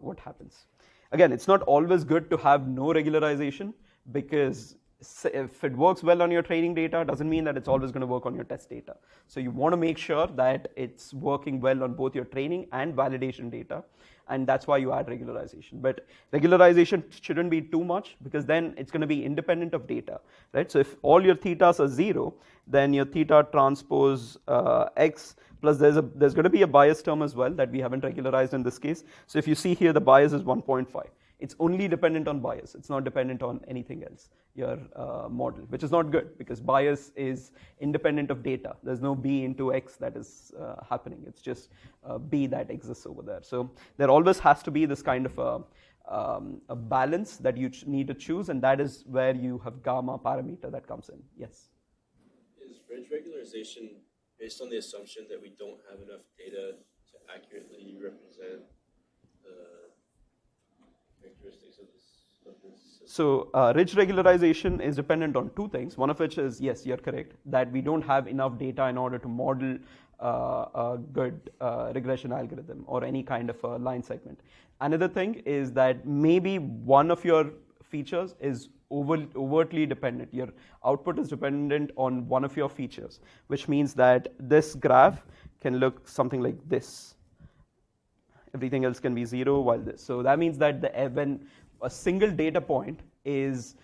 S1: what happens. Again, it's not always good to have no regularization, because if it works well on your training data, doesn't mean that it's always going to work on your test data. So you want to make sure that it's working well on both your training and validation data, and that's why you add regularization. But regularization shouldn't be too much, because then it's going to be independent of data, right? So if all your thetas are 0, then your theta transpose x plus there's going to be a bias term as well that we haven't regularized in this case. So if you see here, the bias is 1.5. It's only dependent on bias. It's not dependent on anything else, your model, which is not good, because bias is independent of data. There's no b into x that is happening. It's just b that exists over there. So there always has to be this kind of a balance that you need to choose, and that is where you have gamma parameter that comes in. Yes?
S3: Is ridge regularization based on the assumption that we don't have enough data to accurately represent characteristics of this system?
S1: So ridge regularization is dependent on two things. One of which is, yes, you're correct, that we don't have enough data in order to model a good regression algorithm or any kind of a line segment. Another thing is that maybe one of your features is overtly dependent. Your output is dependent on one of your features, which means that this graph can look something like this. Everything else can be 0 while this. So that means that when a single data point is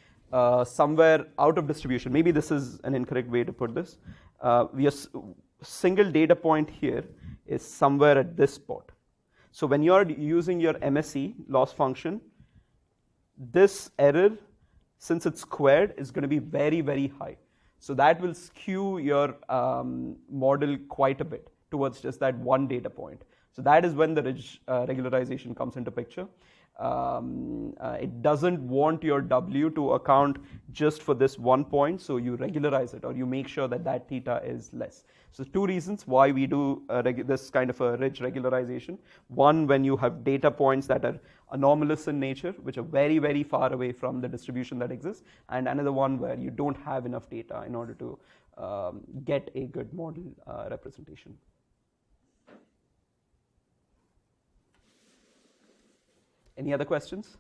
S1: somewhere out of distribution, maybe this is an incorrect way to put this. Single data point here is somewhere at this spot. So when you're using your MSE loss function, this error, since it's squared, is going to be very, very high. So that will skew your model quite a bit towards just that one data point. So that is when the ridge regularization comes into picture. It doesn't want your W to account just for this one point, so you regularize it, or you make sure that that theta is less. So two reasons why we do this kind of a ridge regularization. One, when you have data points that are anomalous in nature, which are very, very far away from the distribution that exists, and another one where you don't have enough data in order to get a good model representation. Any other questions?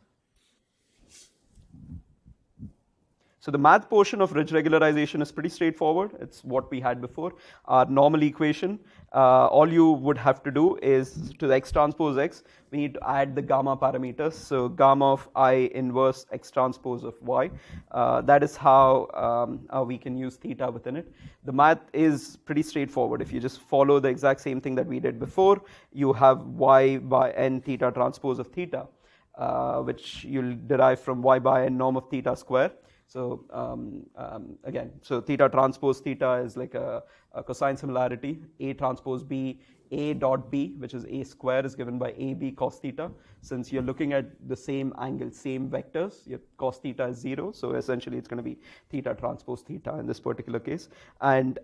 S1: So the math portion of ridge regularization is pretty straightforward. It's what we had before. Our normal equation, all you would have to do is, to the x transpose x, we need to add the gamma parameters. So gamma of I inverse x transpose of y. That is how we can use theta within it. The math is pretty straightforward. If you just follow the exact same thing that we did before, you have y by n theta transpose of theta, which you'll derive from y by n norm of theta square. So again, so theta transpose theta is like a cosine similarity. A transpose b, a dot b, which is a square, is given by ab cos theta. Since you're looking at the same angle, same vectors, your cos theta is 0. So essentially it's going to be theta transpose theta in this particular case. And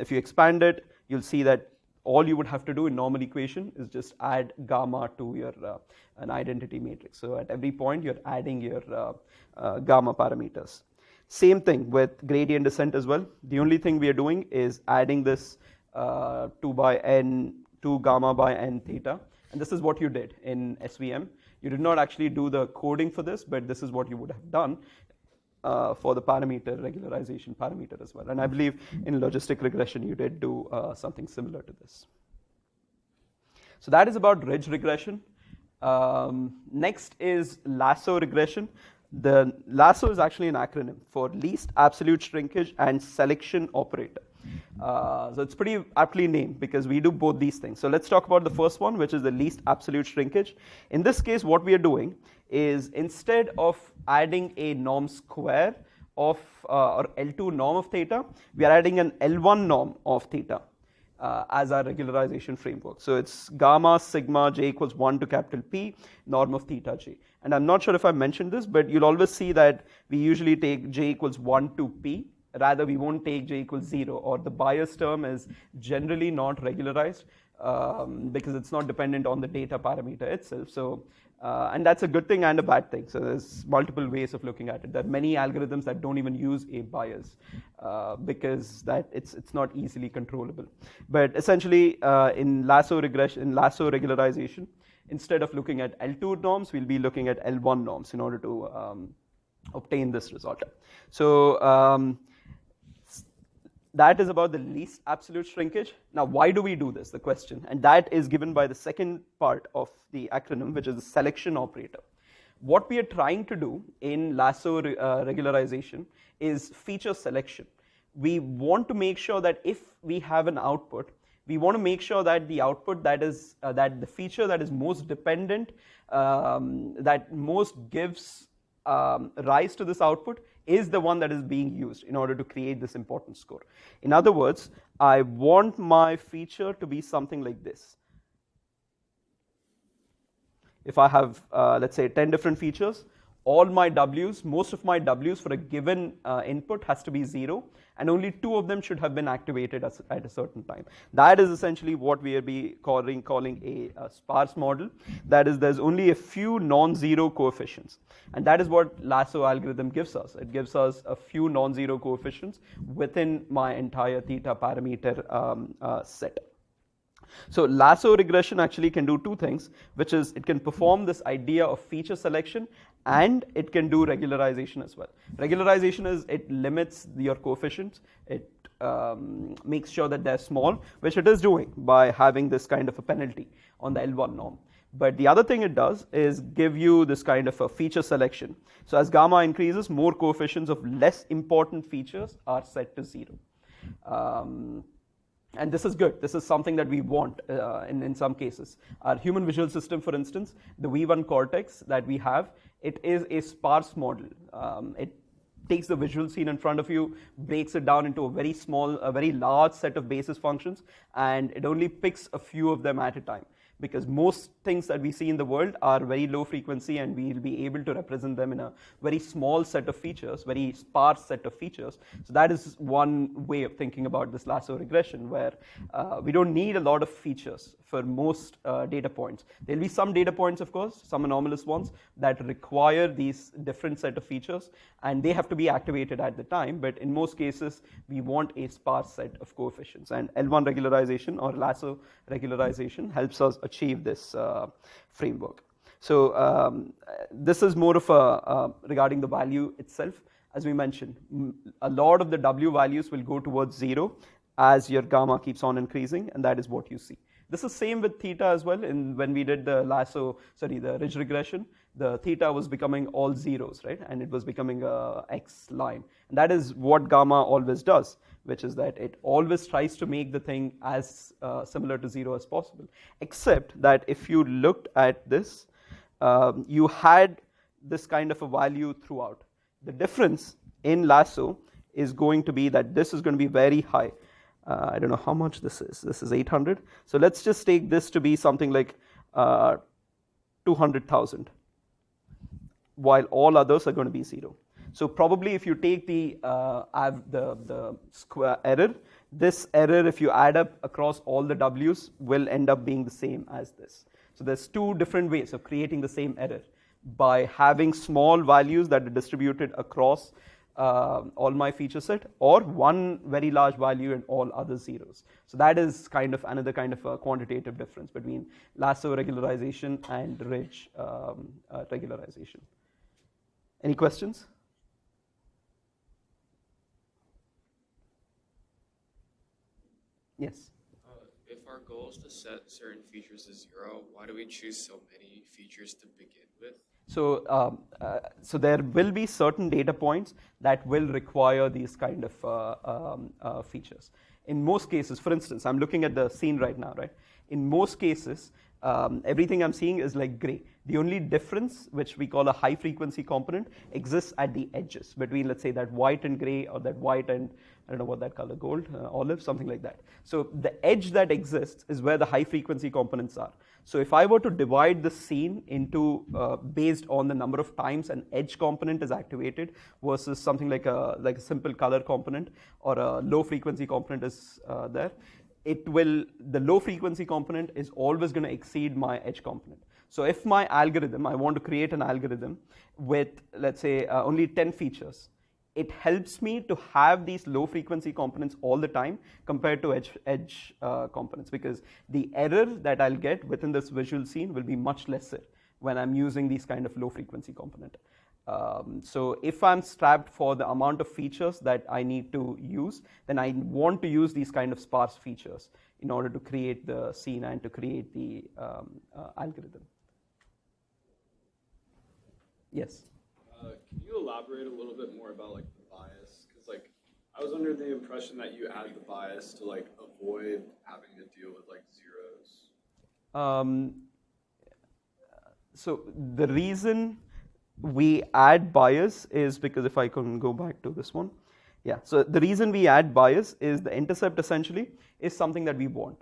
S1: if you expand it, you'll see that all you would have to do in normal equation is just add gamma to your an identity matrix. So at every point you're adding your gamma parameters. Same thing with gradient descent as well. The only thing we are doing is adding this 2 by n, 2 gamma by n theta. And this is what you did in SVM. You did not actually do the coding for this, but this is what you would have done for the parameter regularization parameter as well. And I believe in logistic regression you did do something similar to this. So that is about ridge regression. Next is lasso regression. The lasso is actually an acronym for least absolute shrinkage and selection operator. So it's pretty aptly named because we do both these things. So let's talk about the first one, which is the least absolute shrinkage. In this case, what we are doing is, instead of adding a norm square of or L2 norm of theta, we are adding an L1 norm of theta as our regularization framework. So it's gamma sigma j equals 1 to capital P norm of theta j. And I'm not sure if I mentioned this, but you'll always see that we usually take j equals 1 to P. Rather, we won't take j equals 0, or the bias term is generally not regularized because it's not dependent on the data parameter itself. So, and that's a good thing and a bad thing. So there's multiple ways of looking at it. There are many algorithms that don't even use a bias because that it's not easily controllable. But essentially, in lasso regularization, instead of looking at L2 norms, we'll be looking at L1 norms in order to obtain this result. So that is about the least absolute shrinkage. Now, why do we do this, the question? And that is given by the second part of the acronym, which is the selection operator. What we are trying to do in lasso regularization is feature selection. We want to make sure that if we have an output, we want to make sure that the output that is, that the feature that is most dependent, that most gives rise to this output is the one that is being used in order to create this important score. In other words, I want my feature to be something like this. If I have, let's say, 10 different features, all my W's, most of my W's for a given input has to be 0, and only 2 of them should have been activated at a certain time. That is essentially what we will be calling a sparse model. That is, there's only a few non-zero coefficients. And that is what lasso algorithm gives us. It gives us a few non-zero coefficients within my entire theta parameter set. So lasso regression actually can do 2 things, which is it can perform this idea of feature selection and it can do regularization as well. Regularization is it limits your coefficients, it makes sure that they're small, which it is doing by having this kind of a penalty on the L1 norm. But the other thing it does is give you this kind of a feature selection. So as gamma increases, more coefficients of less important features are set to 0. And this is good. This is something that we want in some cases. Our human visual system, for instance, the V1 cortex that we have, it is a sparse model. It takes the visual scene in front of you, breaks it down into a very small, a very large set of basis functions, and it only picks a few of them at a time. Because most things that we see in the world are very low frequency and we will be able to represent them in a very small set of features, very sparse set of features. So that is one way of thinking about this lasso regression, where we don't need a lot of features for most data points. There will be some data points, of course, some anomalous ones that require these different set of features and they have to be activated at the time, but in most cases we want a sparse set of coefficients, and L1 regularization or lasso regularization helps us achieve this framework. So this is more of a regarding the value itself. As we mentioned, a lot of the W values will go towards 0 as your gamma keeps on increasing, and that is what you see. This is same with theta as well. When we did the the ridge regression, the theta was becoming all zeros, right? And it was becoming a X line. And that is what gamma always does, which is that it always tries to make the thing as similar to 0 as possible. Except that if you looked at this, you had this kind of a value throughout. The difference in lasso is going to be that this is going to be very high. I don't know how much this is. This is 800. So let's just take this to be something like 200,000, while all others are going to be 0. So probably if you take the square error, this error, if you add up across all the W's, will end up being the same as this. So there's 2 different ways of creating the same error, by having small values that are distributed across all my feature set, or one very large value and all other zeros. So that is kind of another kind of a quantitative difference between lasso regularization and ridge regularization. Any questions? Yes.
S5: If our goal is to set certain features to 0, why do we choose so many features to begin with?
S1: So, so there will be certain data points that will require these kind of features. In most cases, for instance, I'm looking at the scene right now, right? In most cases, Everything I'm seeing is like gray. The only difference, which we call a high frequency component, exists at the edges between, let's say, that white and gray, or that white and, I don't know what that color, gold, olive, something like that. So the edge that exists is where the high frequency components are. So if I were to divide the scene into, based on the number of times an edge component is activated versus something like a simple color component, or a low frequency component is there, the low frequency component is always going to exceed my edge component. So if my algorithm, I want to create an algorithm with, let's say, only 10 features, it helps me to have these low frequency components all the time compared to edge components, because the error that I'll get within this visual scene will be much lesser when I'm using these kind of low frequency component. So if I'm strapped for the amount of features that I need to use, then I want to use these kind of sparse features in order to create the scene and to create the algorithm. Yes?
S6: Can you elaborate a little bit more about like the bias? Because like I was under the impression that you add the bias to like avoid having to deal with like zeros.
S1: So the reason we add bias is because, if I can go back to this one. Yeah, so the reason we add bias is the intercept essentially is something that we want.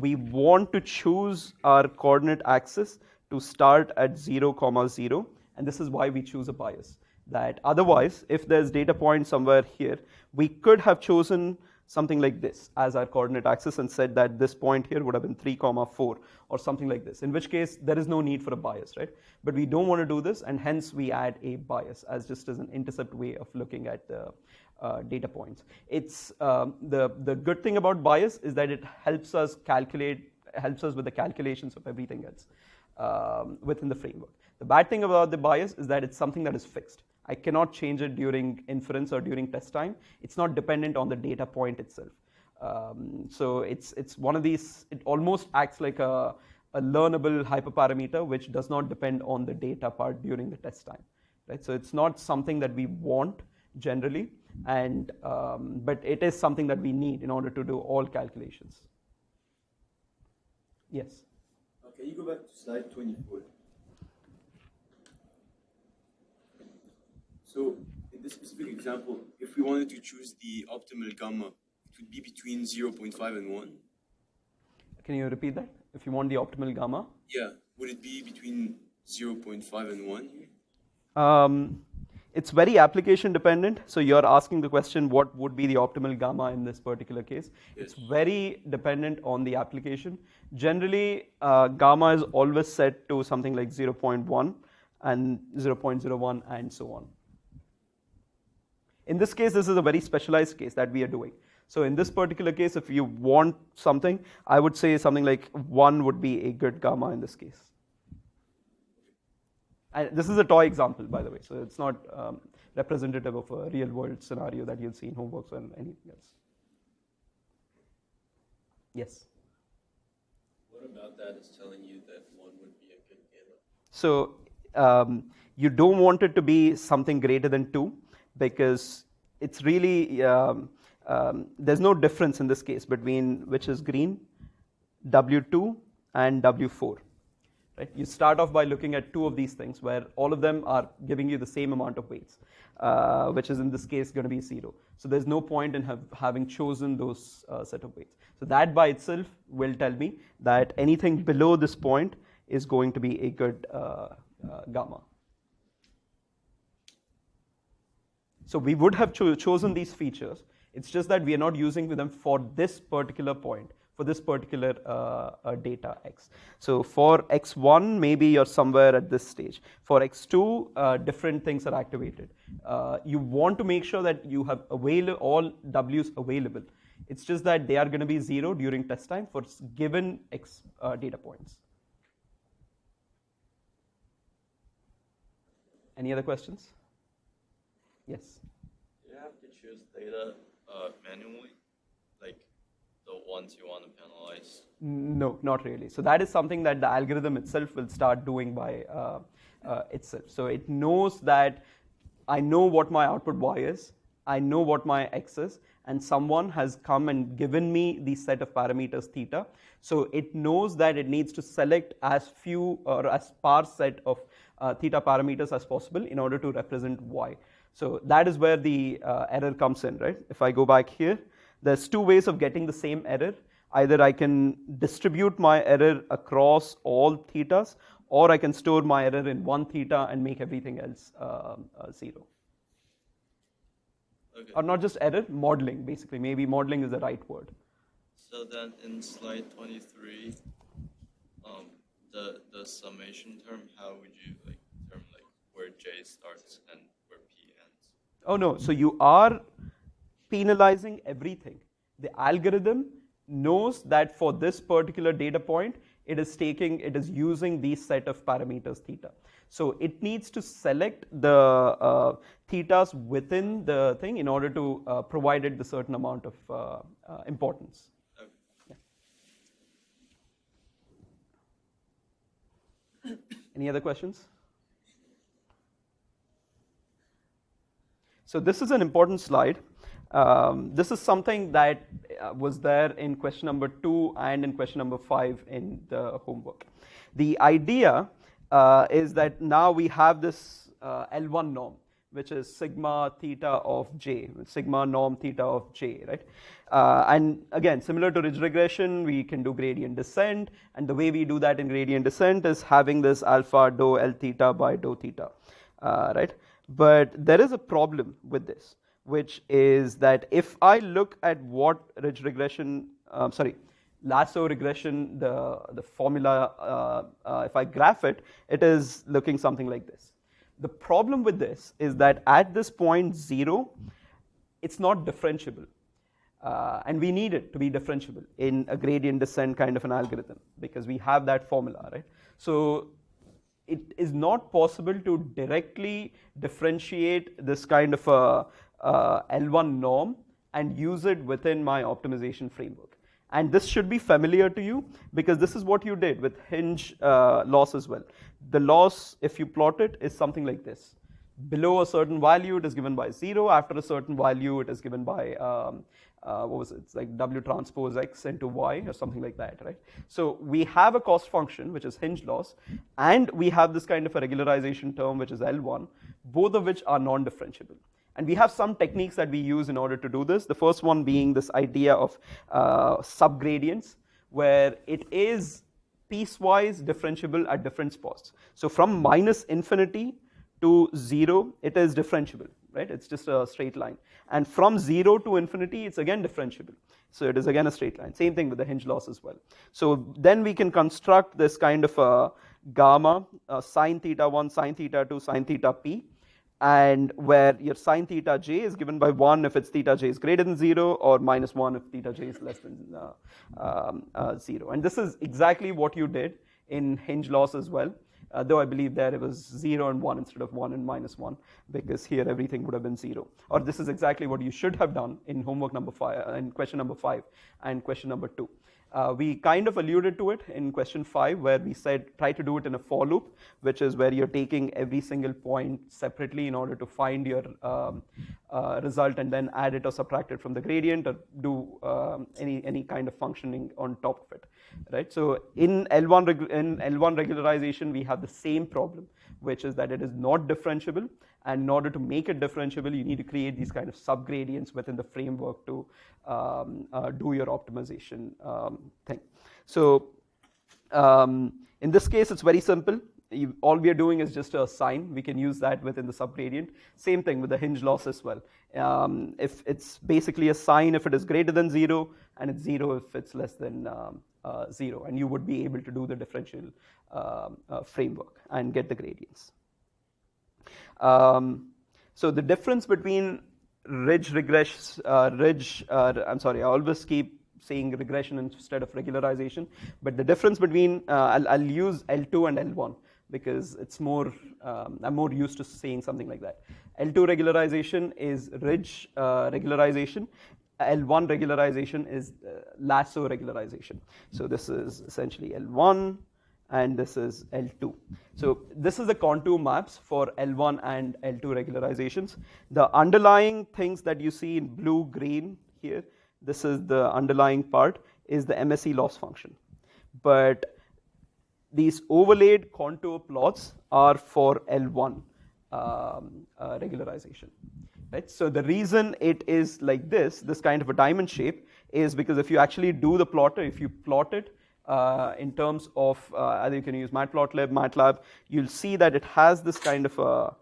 S1: We want to choose our coordinate axis to start at 0, 0, and this is why we choose a bias. That otherwise, if there's data point somewhere here, we could have chosen something like this as our coordinate axis and said that this point here would have been 3, 4, or something like this, in which case there is no need for a bias, right? But we don't want to do this, and hence we add a bias as just as an intercept way of looking at the data points. It's the good thing about bias is that it helps us with the calculations of everything else within the framework. The bad thing about the bias is that it's something that is fixed. I cannot change it during inference or during test time. It's not dependent on the data point itself. So it's one of these, it almost acts like a learnable hyperparameter which does not depend on the data part during the test time, right? So it's not something that we want generally, and but it is something that we need in order to do all calculations. Yes?
S7: Can you go back to slide 24? So in this specific example, if we wanted to choose the optimal gamma, it would be between 0.5 and 1.
S1: Can you repeat that? If you want the optimal gamma?
S7: Yeah, would it be between 0.5 and 1 here?
S1: It's very application dependent. So you're asking the question, what would be the optimal gamma in this particular case? Yes. It's very dependent on the application. Generally, gamma is always set to something like 0.1 and 0.01 and so on. In this case, this is a very specialized case that we are doing. So in this particular case, if you want something, I would say something like 1 would be a good gamma in this case. And this is a toy example, by the way, so it's not representative of a real world scenario that you'll see in homeworks or anything else. Yes?
S3: What about that is telling you that 1 would be a good gamma?
S1: So you don't want it to be something greater than 2, because it's really, there's no difference in this case between which is green, W2 and W4. Right? You start off by looking at 2 of these things where all of them are giving you the same amount of weights, which is in this case going to be 0. So there's no point in having chosen those set of weights. So that by itself will tell me that anything below this point is going to be a good gamma. So we would have chosen these features. It's just that we are not using them for this particular point, for this particular data x. So for x1, maybe you're somewhere at this stage. For x2, different things are activated. You want to make sure that you have all w's available. It's just that they are going to be 0 during test time for given x data points. Any other questions? Yes?
S8: Do you have to choose data manually, like the ones you want to penalize?
S1: No, not really. So that is something that the algorithm itself will start doing by itself. So it knows that I know what my output y is. I know what my x is, and someone has come and given me the set of parameters theta. So it knows that it needs to select as few or as sparse set of theta parameters as possible in order to represent y. So that is where the error comes in, right? If I go back here, there's two ways of getting the same error. Either I can distribute my error across all thetas, or I can store my error in one theta and make everything else 0.
S3: Okay.
S1: Or not just error, modeling, basically. Maybe modeling is the right word.
S3: So then in slide 23, the summation term, how would you like term like where J starts and where P ends?
S1: Oh no, so you are penalizing everything. The algorithm knows that for this particular data point, it is using these set of parameters theta. So it needs to select the thetas within the thing in order to provide it the certain amount of importance.
S3: Okay.
S1: Any other questions? So this is an important slide. This is something that was there in question number 2 and in question number 5 in the homework. The idea is that now we have this L1 norm, which is sigma theta of j, sigma norm theta of j, right? And again, similar to ridge regression, we can do gradient descent, and the way we do that in gradient descent is having this alpha dou L theta by dou theta, right? But there is a problem with this, which is that if I look at what ridge regression, lasso regression, the formula, if I graph it, it is looking something like this. The problem with this is that at this point 0, it's not differentiable. And we need it to be differentiable in a gradient descent kind of an algorithm because we have that formula, right? So it is not possible to directly differentiate this kind of a L1 norm and use it within my optimization framework. And this should be familiar to you because this is what you did with hinge loss as well. The loss, if you plot it, is something like this. Below a certain value, it is given by 0. After a certain value, it is given by, what was it? It's like W transpose X into Y or something like that, right? So we have a cost function, which is hinge loss, and we have this kind of a regularization term, which is L1, both of which are non-differentiable. And we have some techniques that we use in order to do this. The first one being this idea of subgradients, where it is piecewise differentiable at different spots. So from minus infinity to 0, it is differentiable, right? It's just a straight line. And from 0 to infinity, it's again differentiable. So it is again a straight line. Same thing with the hinge loss as well. So then we can construct this kind of a gamma, sine theta 1, sine theta 2, sine theta p, and where your sine theta j is given by 1 if its theta j is greater than 0, or minus 1 if theta j is less than 0. And this is exactly what you did in hinge loss as well, though I believe there it was 0 and 1 instead of 1 and minus 1, because here everything would have been 0. Or this is exactly what you should have done in homework number 5, in question number 5 and question number 2. We kind of alluded to it in question 5, where we said try to do it in a for loop, which is where you're taking every single point separately in order to find your result and then add it or subtract it from the gradient, or do any kind of functioning on top of it, right? So in L1 regularization, we have the same problem, which is that it is not differentiable, and in order to make it differentiable, you need to create these kind of subgradients within the framework to do your optimization thing. So in this case, it's very simple. All we are doing is just a sine. We can use that within the subgradient. Same thing with the hinge loss as well. If it's basically a sine if it is greater than 0, and it's 0 if it's less than 0, and you would be able to do the differential framework and get the gradients. So the difference between ridge regression, I always keep saying regression instead of regularization, but the difference between, I'll use L2 and L1 because it's more, I'm more used to saying something like that. L2 regularization is ridge regularization. L1 regularization is lasso regularization. So this is essentially L1, and this is L2. So this is the contour maps for L1 and L2 regularizations. The underlying things that you see in blue, green here, this is the underlying part, is the MSE loss function. But these overlaid contour plots are for L1 regularization. Right? So the reason it is like this kind of a diamond shape, is because if you actually do the plotter, if you plot it in terms of, either you can use Matplotlib, MATLAB, you'll see that it has this kind of a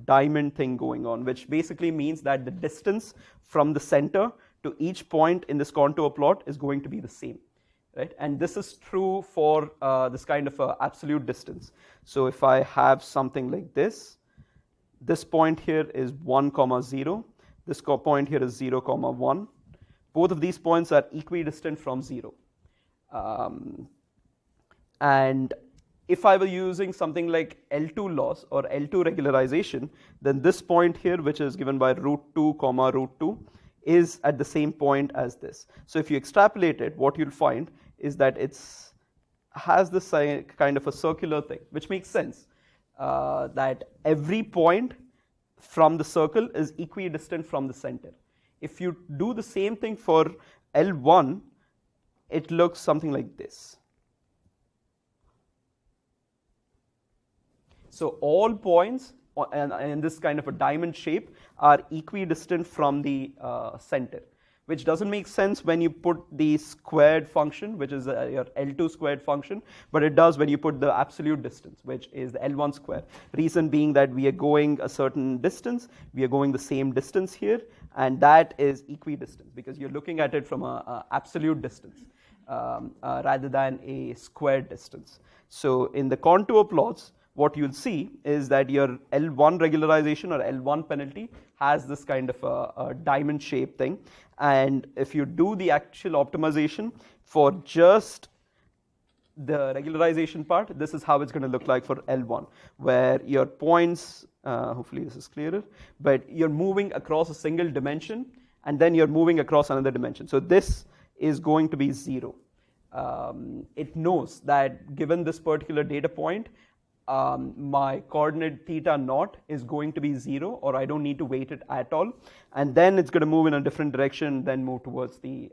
S1: diamond thing going on, which basically means that the distance from the center to each point in this contour plot is going to be the same. Right? And this is true for this kind of absolute distance. So if I have something like this point here is 1, 0, this point here is 0, 1. Both of these points are equidistant from 0. And if I were using something like L2 loss or L2 regularization, then this point here, which is given by root 2, root 2, is at the same point as this. So if you extrapolate it, what you'll find is that it's has this kind of a circular thing, which makes sense, that every point from the circle is equidistant from the center. If you do the same thing for L1, it looks something like this. So all points in this kind of a diamond shape are equidistant from the center, which doesn't make sense when you put the squared function, which is your L2 squared function, but it does when you put the absolute distance, which is the L1 square. Reason being that we are going a certain distance, we are going the same distance here, and that is equidistant because you're looking at it from an absolute distance rather than a squared distance. So in the contour plots, what you'll see is that your L1 regularization or L1 penalty has this kind of a diamond shape thing. And if you do the actual optimization for just the regularization part, this is how it's going to look like for L1, where your points, hopefully this is clearer, but you're moving across a single dimension and then you're moving across another dimension. So this is going to be 0. It knows that given this particular data point, my coordinate theta naught is going to be 0, or I don't need to weight it at all, and then it's going to move in a different direction, then move towards the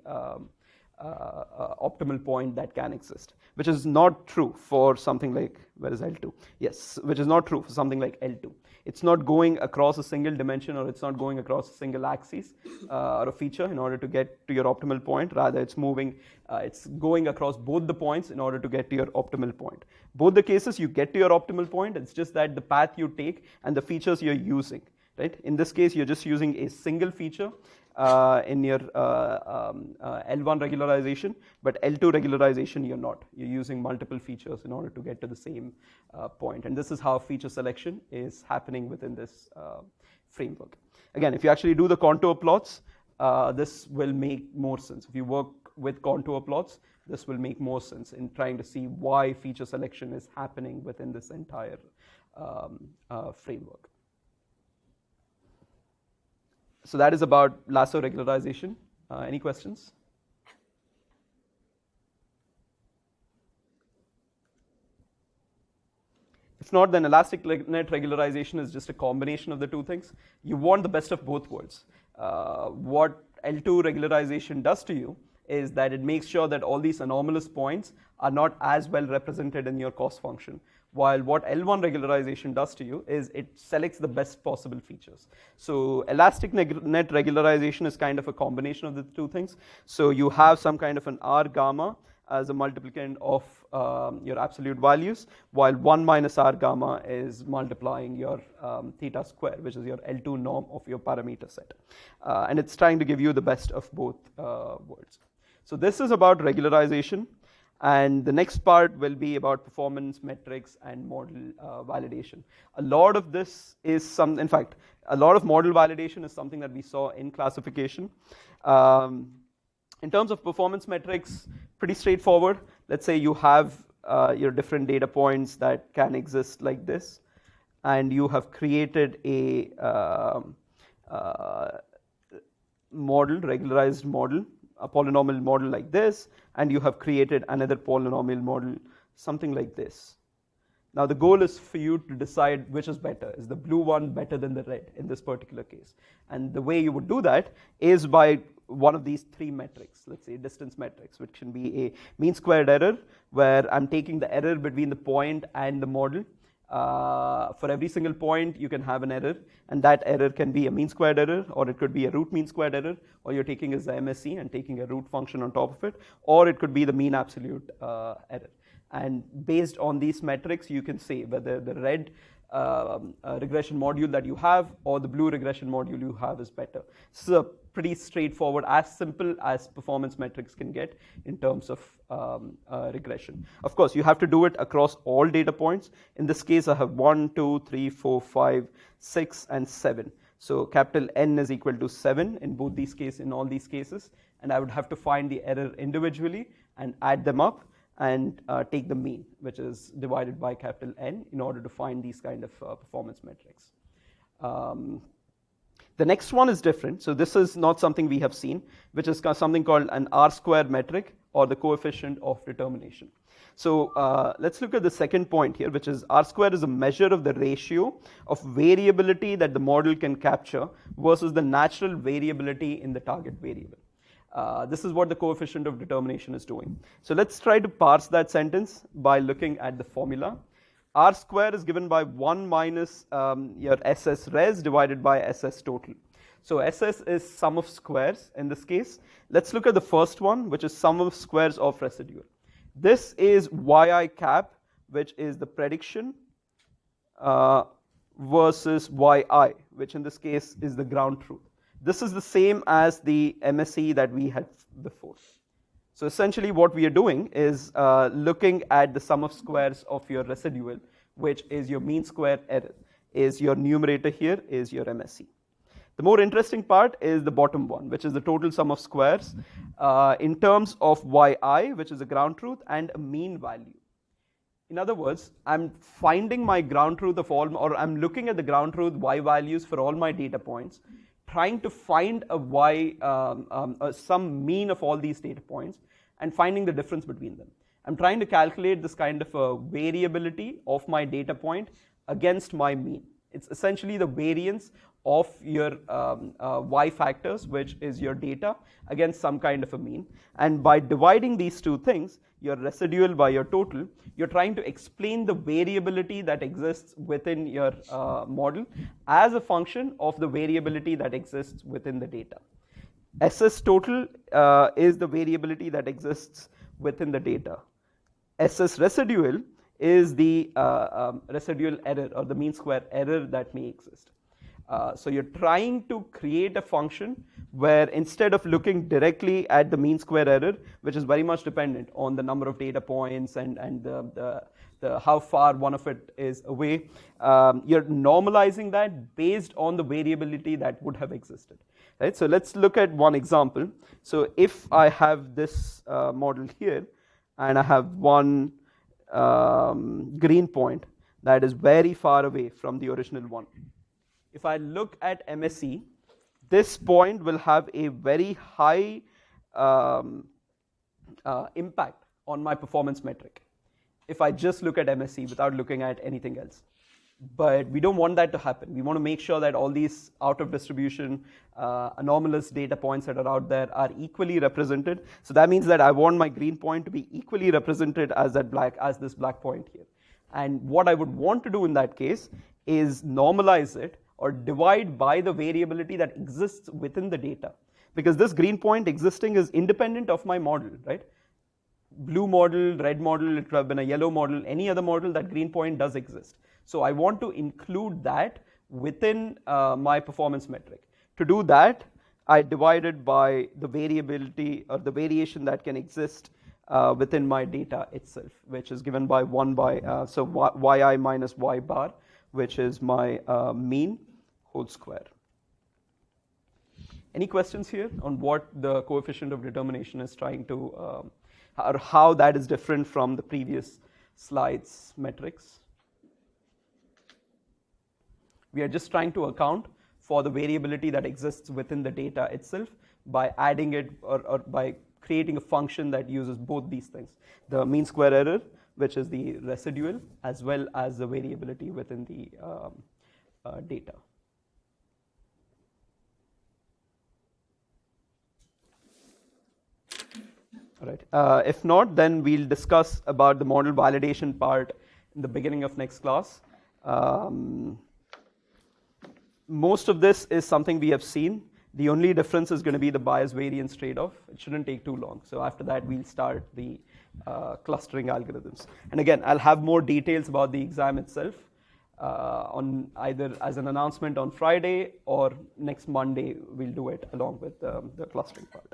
S1: optimal point that can exist, which is not true for something like, where is L2? Yes, which is not true for something like L2. It's not going across a single dimension, or it's not going across a single axis or a feature in order to get to your optimal point. Rather, it's moving, it's going across both the points in order to get to your optimal point. Both the cases, you get to your optimal point. It's just that the path you take and the features you're using. Right? In this case, you're just using a single feature in your L1 regularization, but L2 regularization you're not. You're using multiple features in order to get to the same point. And this is how feature selection is happening within this framework. Again, if you actually do the contour plots, this will make more sense. If you work with contour plots, this will make more sense in trying to see why feature selection is happening within this entire framework. So that is about lasso regularization. Any questions? If not, then elastic net regularization is just a combination of the two things. You want the best of both worlds. What L2 regularization does to you is that it makes sure that all these anomalous points are not as well represented in your cost function. While what L1 regularization does to you is it selects the best possible features. So elastic net regularization is kind of a combination of the two things. So you have some kind of an R gamma as a multiplicand of your absolute values, while 1 minus R gamma is multiplying your theta square, which is your L2 norm of your parameter set. And it's trying to give you the best of both worlds. So this is about regularization. And the next part will be about performance metrics and model validation. A lot of this is in fact, a lot of model validation is something that we saw in classification. In terms of performance metrics, pretty straightforward. Let's say you have your different data points that can exist like this, and you have created a model, regularized model, a polynomial model like this, and you have created another polynomial model something like this. Now the goal is for you to decide which is better. Is the blue one better than the red in this particular case? And the way you would do that is by one of these three metrics, let's say distance metrics, which can be a mean squared error, where I'm taking the error between the point and the model. For every single point, you can have an error, and that error can be a mean squared error, or it could be a root mean squared error, or you're taking as the MSE and taking a root function on top of it, or it could be the mean absolute error. And based on these metrics, you can say whether the red regression module that you have or the blue regression module you have is better. So pretty straightforward, as simple as performance metrics can get in terms of regression. Of course, you have to do it across all data points. In this case, I have 1, 2, 3, 4, 5, 6, and 7. So capital N is equal to 7 in both these cases, in all these cases, and I would have to find the error individually and add them up and take the mean, which is divided by capital N, in order to find these kind of performance metrics. The next one is different. So this is not something we have seen, which is something called an R-square metric, or the coefficient of determination. So let's look at the second point here, which is R-square is a measure of the ratio of variability that the model can capture versus the natural variability in the target variable. This is what the coefficient of determination is doing. So let's try to parse that sentence by looking at the formula. R square is given by 1 minus your SS res divided by SS total. So SS is sum of squares in this case. Let's look at the first one, which is sum of squares of residual. This is yi cap, which is the prediction, versus yi, which in this case is the ground truth. This is the same as the MSE that we had before. So essentially what we are doing is looking at the sum of squares of your residual, which is your mean square error, is your numerator here, is your MSE. The more interesting part is the bottom one, which is the total sum of squares in terms of yi, which is the ground truth, and a mean value. In other words, I'm finding my ground truth of all, or I'm looking at the ground truth y values for all my data points, trying to find some mean of all these data points and finding the difference between them. I'm trying to calculate this kind of a variability of my data point against my mean. It's essentially the variance of your y factors, which is your data, against some kind of a mean. And by dividing these two things, your residual by your total, you're trying to explain the variability that exists within your model as a function of the variability that exists within the data. SS total is the variability that exists within the data. SS residual is the residual error, or the mean square error that may exist. So you're trying to create a function where instead of looking directly at the mean square error, which is very much dependent on the number of data points and the how far one of it is away, you're normalizing that based on the variability that would have existed. Right? So let's look at one example. So if I have this model here, and I have one green point that is very far away from the original one. If I look at MSE, this point will have a very high impact on my performance metric if I just look at MSE without looking at anything else. But we don't want that to happen. We want to make sure that all these out of distribution anomalous data points that are out there are equally represented. So that means that I want my green point to be equally represented as this black point here. And what I would want to do in that case is normalize it or divide by the variability that exists within the data. Because this green point existing is independent of my model, right? Blue model, red model, it could have been a yellow model, any other model, that green point does exist. So I want to include that within my performance metric. To do that, I divide it by the variability or the variation that can exist within my data itself, which is given by 1 by, yi minus y bar, which is my mean whole square. Any questions here on what the coefficient of determination is trying to, or how that is different from the previous slides metrics? We are just trying to account for the variability that exists within the data itself by adding it or by creating a function that uses both these things, the mean square error which is the residual, as well as the variability within the data. All right. If not, then we'll discuss about the model validation part in the beginning of next class. Most of this is something we have seen. The only difference is going to be the bias variance trade-off. It shouldn't take too long. So after that, we'll start the clustering algorithms. And again, I'll have more details about the exam itself on either as an announcement on Friday or next Monday. We'll do it along with the clustering part.